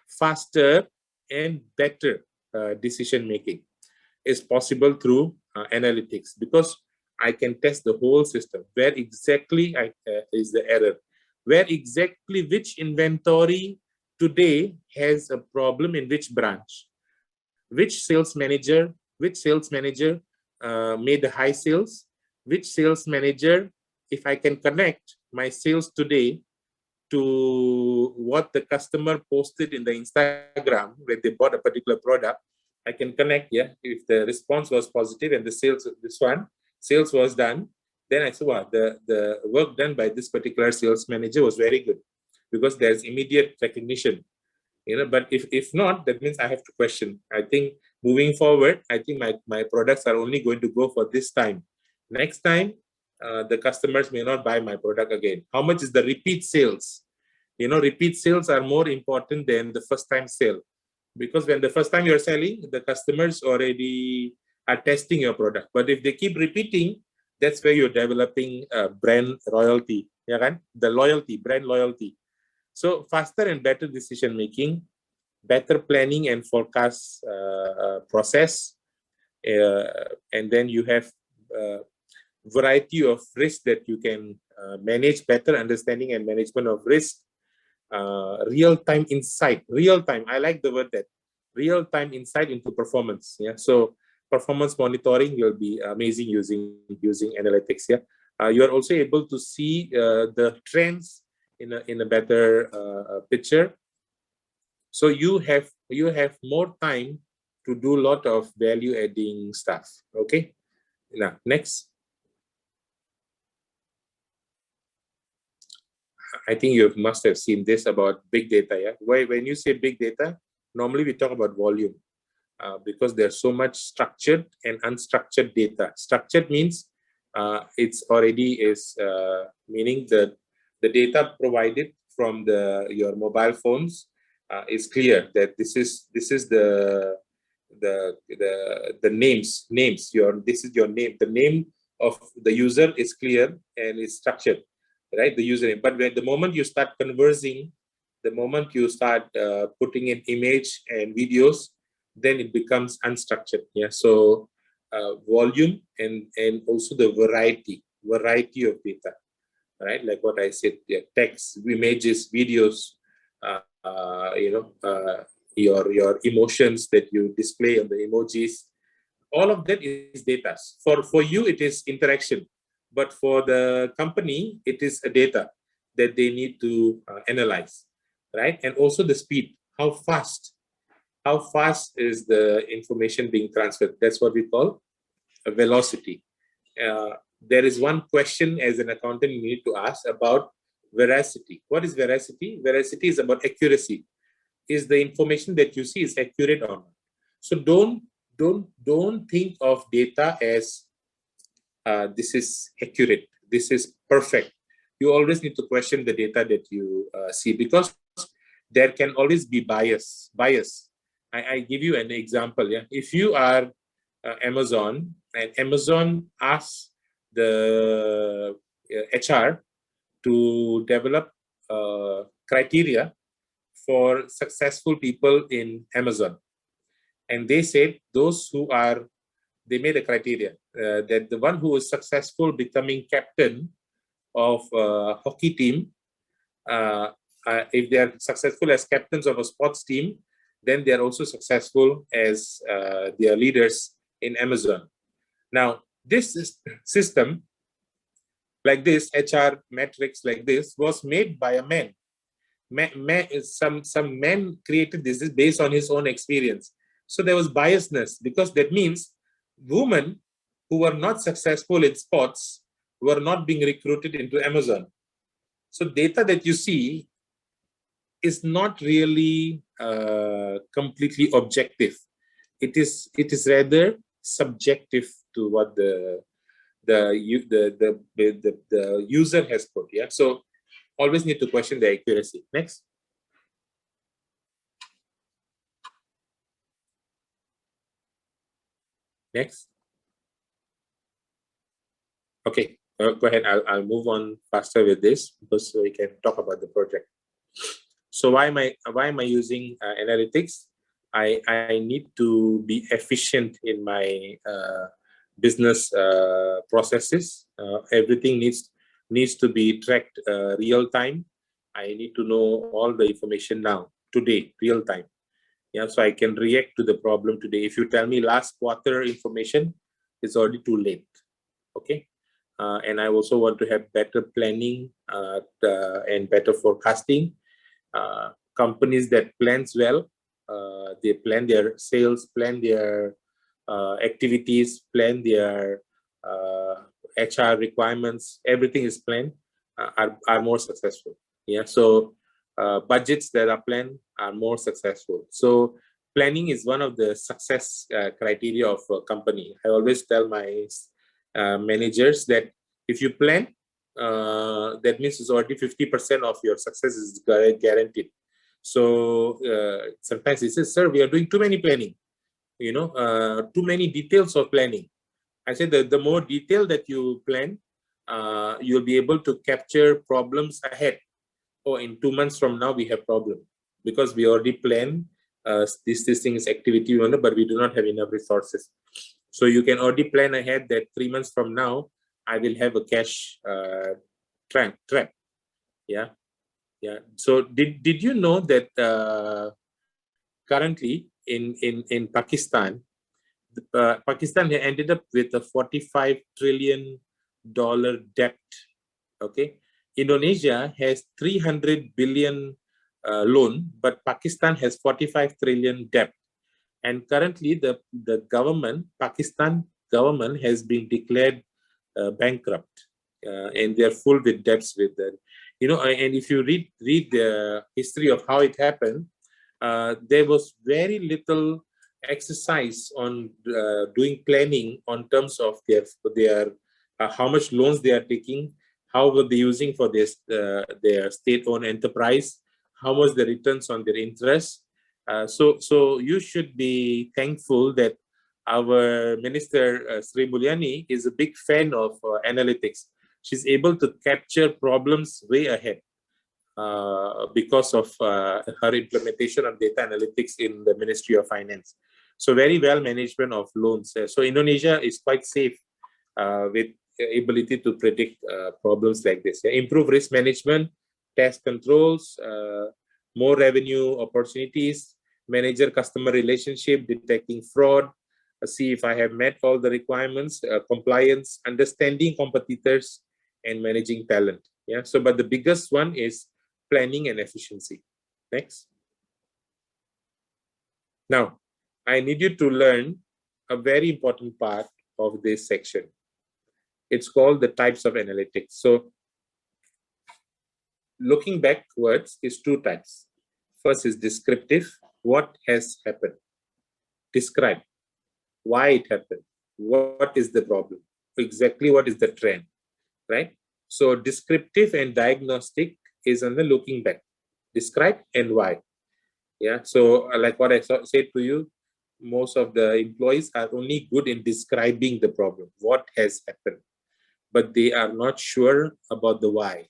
faster and better decision making is possible through analytics, because I can test the whole system. Where exactly is the error? Where exactly which inventory today has a problem in which branch? Which sales manager made the high sales? Which sales manager, if I can connect my sales today to what the customer posted in the Instagram when they bought a particular product, I can connect, if the response was positive and the sales was done, then I said, wow, the work done by this particular sales manager was very good, because there's immediate recognition. But if not, that means I have to question. I think moving forward, I think my products are only going to go for this time. Next time, the customers may not buy my product again. How much is the repeat sales? Repeat sales are more important than the first time sale, because when the first time you're selling, the customers already are testing your product. But if they keep repeating, that's where you're developing brand loyalty. The loyalty, brand loyalty. So faster and better decision making, better planning and forecast process, and then you have variety of risk that you can manage, better understanding and management of risk, real-time insight. Real-time, I like the word that, real-time insight into performance. So performance monitoring will be amazing using analytics. You are also able to see the trends in a better picture. So you have more time to do a lot of value adding stuff. Okay. Now next. I think you must have seen this about big data. When you say big data, normally we talk about volume, because there's so much structured and unstructured data. Structured means it's already meaning that the data provided from your mobile phones is clear that this is the names. This is your name. The name of the user is clear and is structured, right? The username. But when the moment you start conversing, the moment you start putting in image and videos, then it becomes unstructured. So volume and also the variety of data. Right, like what I said, text, images, videos, your emotions that you display on the emojis, all of that is data. For you, it is interaction, but for the company, it is a data that they need to analyze, right? And also the speed, how fast is the information being transferred? That's what we call a velocity. There is one question as an accountant you need to ask about veracity. What is veracity? Veracity is about accuracy. Is the information that you see is accurate or not? So don't think of data as this is accurate, this is perfect. You always need to question the data that you see, because there can always be bias. I give you an example. If you are Amazon and Amazon asks the HR to develop criteria for successful people in Amazon, and they said they made a criteria that the one who is successful becoming captain of a hockey team, if they are successful as captains of a sports team, then they are also successful as their leaders in Amazon. Now, this system, like this, HR metrics like this, was made by a man. Some man created this based on his own experience. So there was biasness, because that means women who were not successful in sports were not being recruited into Amazon. So data that you see is not really completely objective. It is rather subjective to what the user has put. So always need to question the accuracy. Next. Okay, go ahead. I'll move on faster with this, because we can talk about the project. So why am I using analytics? I need to be efficient in my business processes. Everything needs to be tracked real time. I need to know all the information now, today, real time. So I can react to the problem today. If you tell me last quarter information, it's already too late. Okay. and I also want to have better planning and better forecasting. Companies that plans well, they plan their sales, plan their activities, plan their HR requirements, everything is planned, are more successful. Yeah, so budgets that are planned are more successful. So planning is one of the success criteria of a company. I always tell my managers that if you plan, that means it's already 50% of your success is guaranteed. So sometimes he says, sir, we are doing too many planning, too many details of planning. I said that the more detail that you plan, you'll be able to capture problems ahead. Oh, in 2 months from now, we have problem because we already plan this thing is activity, but we do not have enough resources. So you can already plan ahead that 3 months from now, I will have a cash trap. Yeah. So did you know that currently in Pakistan, Pakistan ended up with a $45 trillion debt. Okay, Indonesia has 300 billion loan, but Pakistan has 45 trillion debt. And currently, the government, Pakistan government, has been declared bankrupt, and they're full with debts with that. And if you read the history of how it happened, there was very little exercise on doing planning on terms of their how much loans they are taking, how were they using for their state-owned enterprise, how was the returns on their interest. So you should be thankful that our Minister Sri Mulyani is a big fan of analytics. She's able to capture problems way ahead because of her implementation of data analytics in the Ministry of Finance. So very well management of loans. So Indonesia is quite safe with ability to predict problems like this. Improve risk management, test controls, more revenue opportunities, manager customer relationship, detecting fraud, see if I have met all the requirements, compliance, understanding competitors, and managing talent. Yeah. So, but the biggest one is planning and efficiency. Next. Now, I need you to learn a very important part of this section. It's called the types of analytics. So, looking backwards is two types. First is descriptive. What has happened? Describe why it happened. What is the problem? Exactly what is the trend, right? So descriptive and diagnostic is on the looking back. Describe and why. Yeah. So like what I said to you, most of the employees are only good in describing the problem, what has happened, but they are not sure about the why.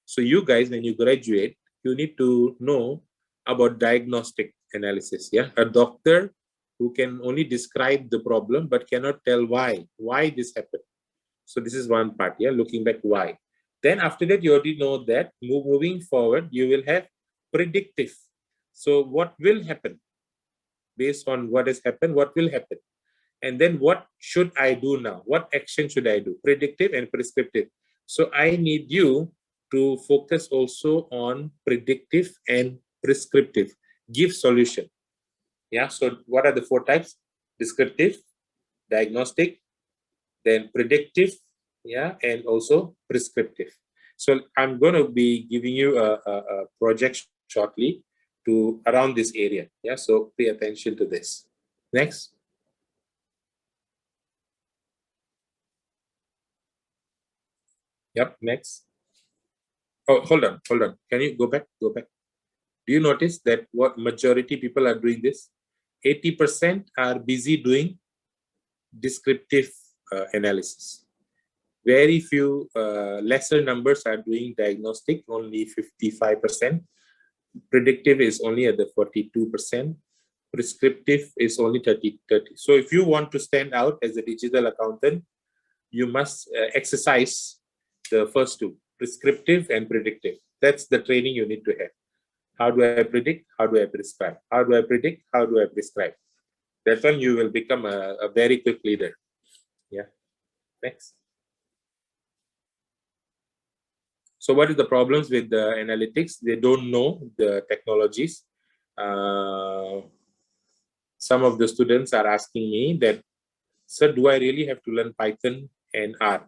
So you guys, when you graduate, you need to know about diagnostic analysis. Yeah, a doctor who can only describe the problem but cannot tell why this happened. So this is one part. Yeah, looking back why. Then after that, you already know that moving forward, you will have predictive. So what will happen based on what has happened? What will happen? And then what should I do now? What action should I do? Predictive and prescriptive. So I need you to focus also on predictive and prescriptive. Give solution. Yeah. So what are the four types? Descriptive, diagnostic, then predictive, yeah, and also prescriptive. So I'm going to be giving you a project shortly to around this area. Yeah. So pay attention to this. Next. Yep. Next. Oh, hold on. Can you go back? Do you notice that what majority people are doing this? 80% are busy doing descriptive analysis. Very few, lesser numbers are doing diagnostic, only 55%. Predictive is only at the 42%. Prescriptive is only 30. So if you want to stand out as a digital accountant, you must exercise the first two, prescriptive and predictive. That's the training you need to have. How do I predict? How do I prescribe? How do I predict? How do I prescribe? That's when you will become a very quick leader. Yeah. Next. So what is the problems with the analytics? They don't know the technologies. Some of the students are asking me that, sir, do I really have to learn Python and R,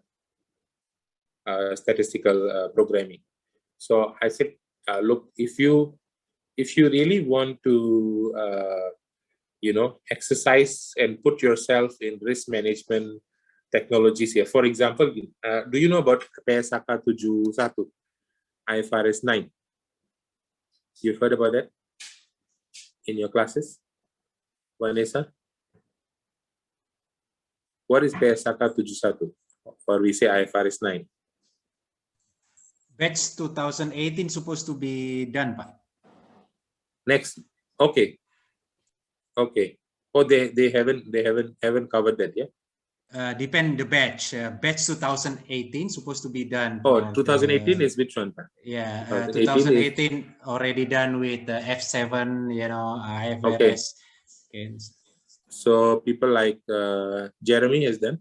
statistical programming? So I said, look, if you really want to, exercise and put yourself in risk management technologies here. For example, do you know about PSAK 71, IFRS 9? You've heard about that in your classes? Vanessa? What is PSAK 71? Or we say IFRS 9? Batch 2018 supposed to be done, Pak. Next. Okay. Okay. Oh, they haven't covered that, yeah? Depend the batch. Batch 2018 supposed to be done. Oh, 2018 is which one? Yeah, 2018 already done with the F7, IFRS. Okay. So people like Jeremy has done.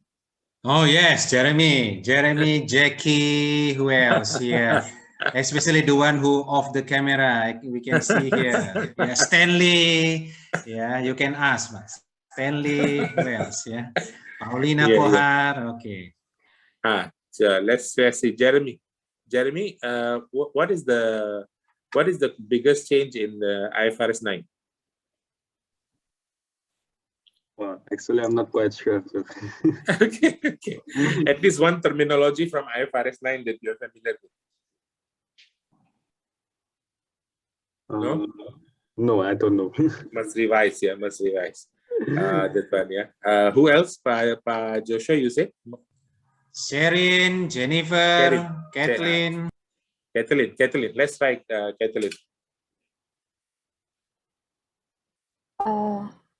Oh yes, Jeremy, Jackie, who else? Yeah, especially the one who off the camera. We can see here. Yeah, Stanley. Yeah, you can ask, Mas. Stanley. Who else? Yeah. Paulina Kohar, okay. So let's see, Jeremy. Jeremy, what is the biggest change in the IFRS 9? Well, actually, I'm not quite sure. So. Okay. At least one terminology from IFRS 9 that you're familiar with. No? No, I don't know. Must revise, yeah. Must revise. That one, yeah. Who else? Pa Joshua, you say? Sherin, Jennifer, Kathleen. Kathleen. Let's try Kathleen.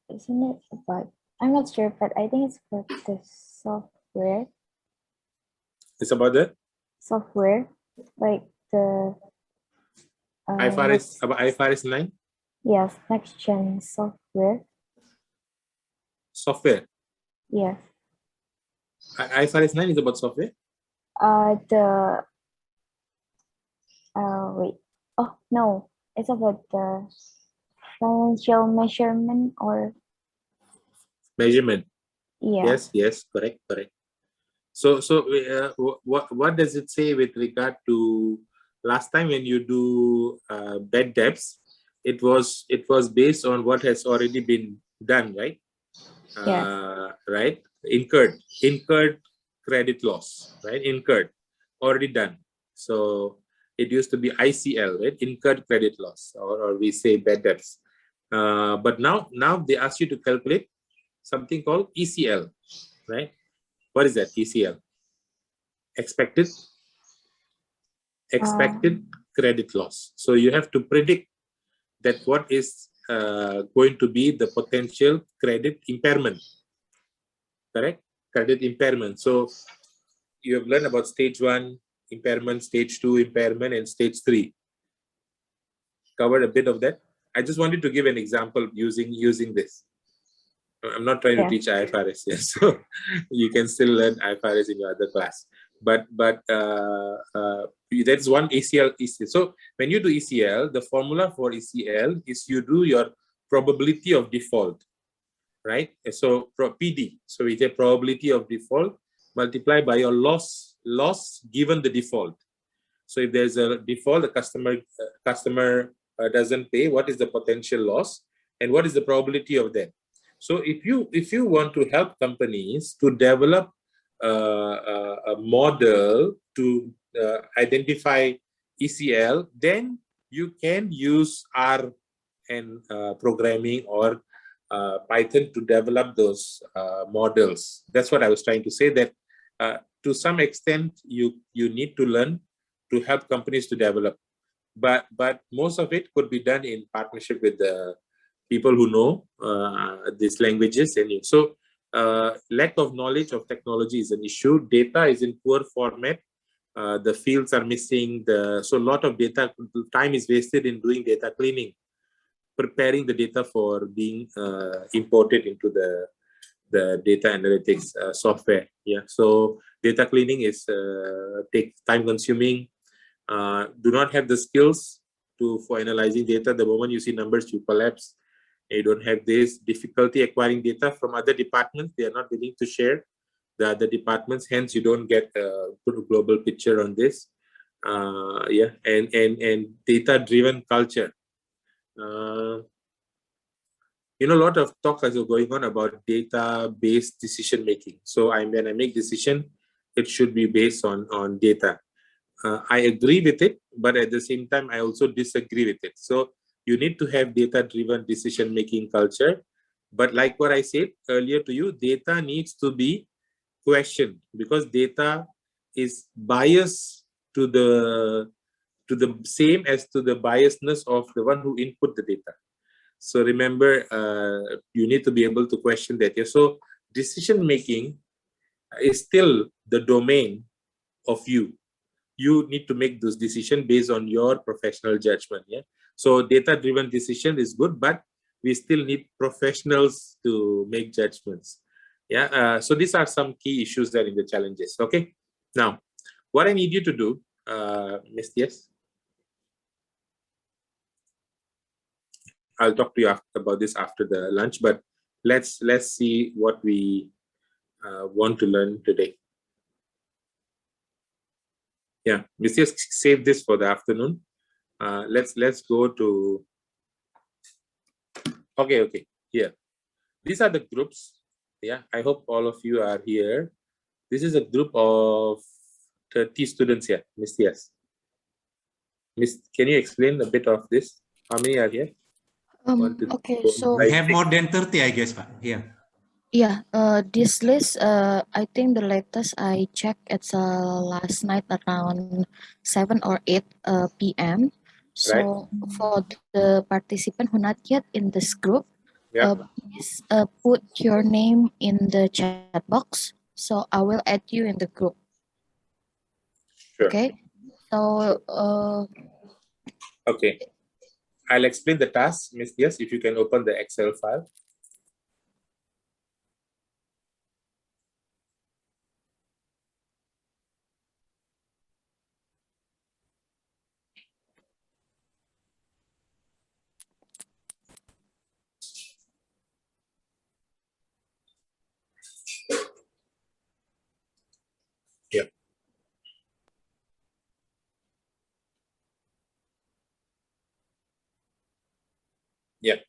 Isn't it about? I'm not sure, but I think it's about the software. It's about the software, like the IFRS 9. Yes, next gen software. Software. Yes. IFRS 9 is about software. Wait. Oh no, it's about the financial measurement or measurement. Yeah. Yes, correct. So what does it say with regard to last time when you do bad debts? It was based on what has already been done, right? Right. Incurred credit loss, right? Incurred, already done. So it used to be ICL, right? Incurred credit loss, or we say bad debts. But now they ask you to calculate something called ECL, right? What is that? ECL? Expected credit loss. So you have to predict that what is going to be the potential credit impairment, correct? Credit impairment. So you have learned about stage 1 impairment, stage 2 impairment, and stage 3. Covered a bit of that. I just wanted to give an example using this. I'm not trying to teach IFRS here, so you can still learn IFRS in your other class. But that's one ECL. So when you do ECL, the formula for ECL is you do your probability of default, right? So PD. So we say probability of default multiplied by your loss given the default. So if there's a default, the customer doesn't pay, what is the potential loss and what is the probability of that? So if you want to help companies to develop a model to identify ECL, then you can use R and programming or Python to develop those models. That's what I was trying to say, that to some extent you need to learn to help companies to develop, but most of it could be done in partnership with the people who know these languages. And so lack of knowledge of technology is an issue. Data is in poor format. The fields are missing. So a lot of data time is wasted in doing data cleaning, preparing the data for being imported into the data analytics software. Yeah. So data cleaning is takes time consuming. do not have the skills for analyzing data. The moment you see numbers, you collapse. You don't have this difficulty acquiring data from other departments. They are not willing to share the other departments. Hence, you don't get a global picture on this. And data-driven culture. A lot of talk is going on about data-based decision making. So when I make decision, it should be based on data. I agree with it, but at the same time, I also disagree with it. So you need to have data-driven decision-making culture. But like what I said earlier to you, data needs to be questioned because data is biased to the same as to the biasness of the one who input the data. So remember, you need to be able to question that. So decision-making is still the domain of you. You need to make those decisions based on your professional judgment. So data-driven decision is good, but we still need professionals to make judgments. So these are some key issues that are in the challenges. Okay. Now, what I need you to do, Ms. Diaz, I'll talk to you about this after the lunch, but let's see what we want to learn today. Ms. Diaz, save this for the afternoon. Let's go to. Okay. Here, these are the groups. I hope all of you are here. This is a group of 30 students here. Ms. Diaz, can you explain a bit of this? How many are here? Okay, so we have more than 30, I guess, Pak. This list, I think the latest I checked, it's last night around 7 or 8 p.m. So for the participant who not yet in this group, please put your name in the chat box. So I will add you in the group. Sure. Okay. So okay. I'll explain the task, Ms. Diaz, if you can open the Excel file.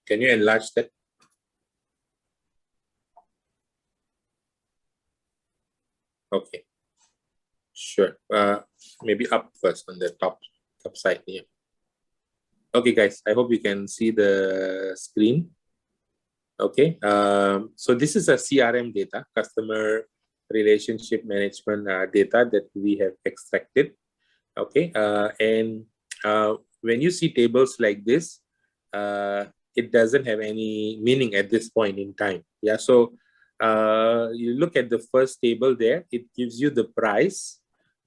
Can you enlarge that? Okay, sure. Maybe up first on the top side here. Okay, guys, I hope you can see the screen. Okay, so this is a CRM data, customer relationship management data that we have extracted. Okay, and when you see tables like this, it doesn't have any meaning at this point in time. So you look at the first table there, it gives you the price,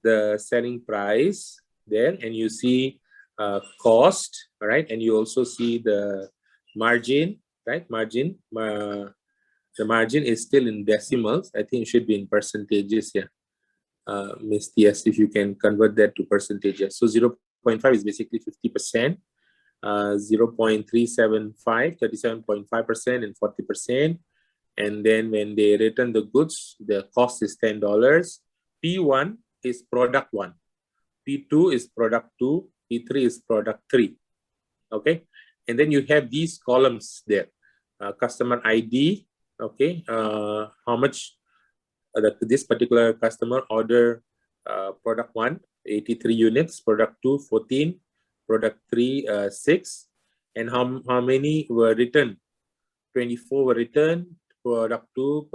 the selling price there, and you see cost, right? And you also see the margin, right? The margin is still in decimals. I think it should be in percentages here. Ms. Diaz, if you can convert that to percentages. So 0.5 is basically 50%. 0.375, 37.5%, and 40%. And then when they return the goods, the cost is $10. P1 is product 1. P2 is product 2. P3 is product 3. Okay. And then you have these columns there. Customer ID. Okay. How much this particular customer order product 1, 83 units, product 2, 14. Product 3, 6, and how many were returned? 24 were returned. Product 2,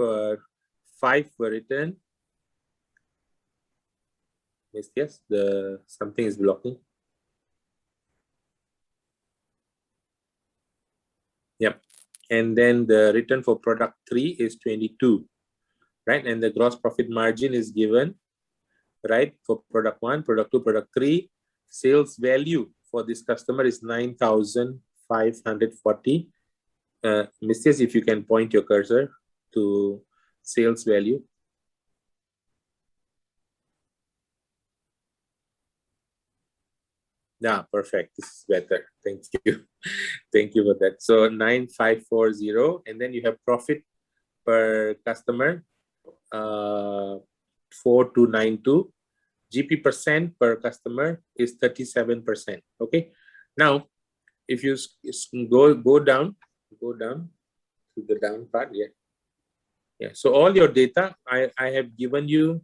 5 were returned. Yes, something is blocking. And then the return for product 3 is 22, right? And the gross profit margin is given, right? For product 1, product 2, product 3. Sales value for this customer is 9,540. Mrs. If you can point your cursor to sales value. Yeah, perfect. This is better. Thank you. Thank you for that. So 9540, and then you have profit per customer, 4292. GP percent per customer is 37%. Okay. Now, if you go down to the down part, yeah. So all your data, I have given you.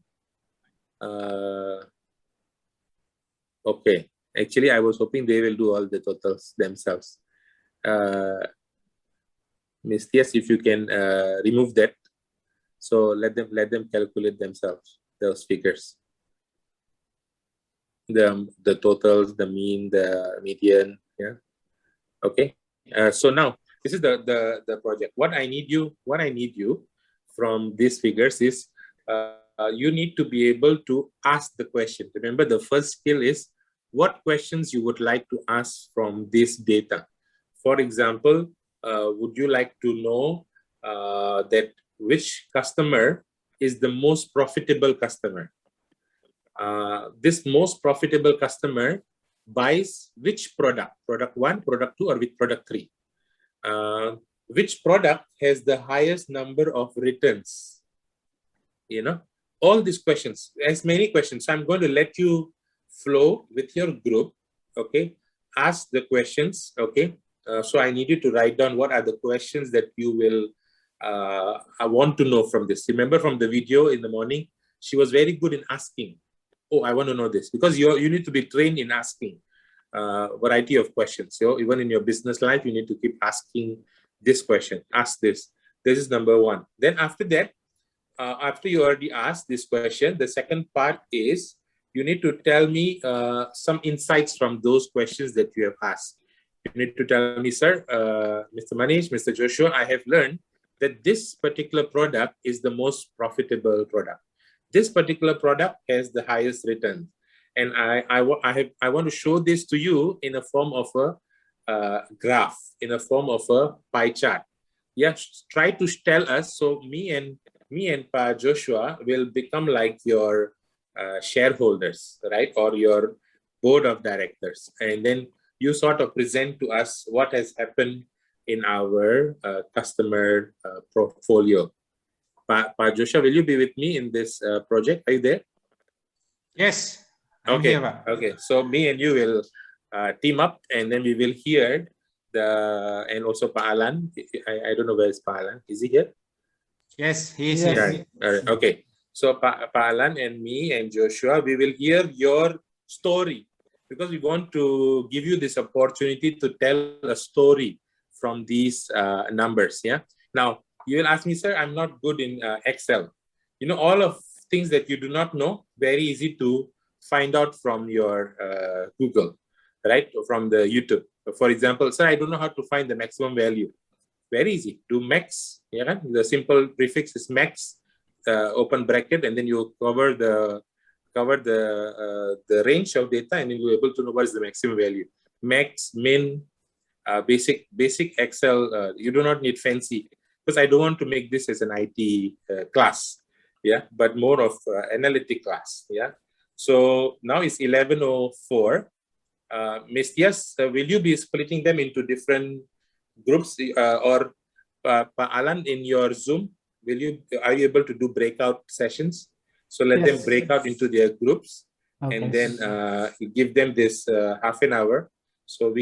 Okay. Actually, I was hoping they will do all the totals themselves. Miss Tias, if you can remove that, so let them calculate themselves those figures. The totals, the mean, the median. Yeah. Okay. So now this is the project. What I need you from these figures is you need to be able to ask the question. Remember, the first skill is what questions you would like to ask from this data. For example, would you like to know that which customer is the most profitable customer? This most profitable customer buys which product? Product 1, product 2, or with product 3? Which product has the highest number of returns? You know, all these questions, as many questions. I'm going to let you flow with your group, okay? Ask the questions, okay? So I need you to write down what are the questions that you will I want to know from this. Remember from the video in the morning, she was very good in asking. Oh, I want to know this, because you need to be trained in asking variety of questions. So even in your business life, you need to keep asking this question. Ask this. This is number one. Then after that, after you already asked this question, the second part is you need to tell me some insights from those questions that you have asked. You need to tell me, sir, Mr. Manish, Mr. Joshua, I have learned that this particular product is the most profitable product. This particular product has the highest return. And I want to show this to you in a form of a graph, in a form of a pie chart. Yeah, try to tell us. So me and Pa Joshua will become like your shareholders, right? Or your board of directors. And then you sort of present to us what has happened in our customer portfolio. Pa Joshua, will you be with me in this project? Are you there? Yes. Okay. Okay. So me and you will team up, and then we will hear and also Pa Alan. I don't know where is Pa Alan. Is he here? Yes, he is here. here. All right. Okay. So Pa Alan and me and Joshua, we will hear your story, because we want to give you this opportunity to tell a story from these numbers. Yeah. Now you will ask me, sir, I'm not good in Excel. You know, all of things that you do not know, very easy to find out from your Google, right? Or from the YouTube. For example, sir, I don't know how to find the maximum value. Very easy. Do max. Yeah. The simple prefix is max, open bracket, and then you cover the range of data, and then you're able to know what is the maximum value. Max, min, basic Excel. You do not need fancy, because I don't want to make this as an IT class, yeah, but more of analytic class, yeah. So now it's 11:04. Ms. Tias, will you be splitting them into different groups, or Pa Alan in your Zoom? Are you able to do breakout sessions? So let them break out into their groups, and then give them this half an hour, so we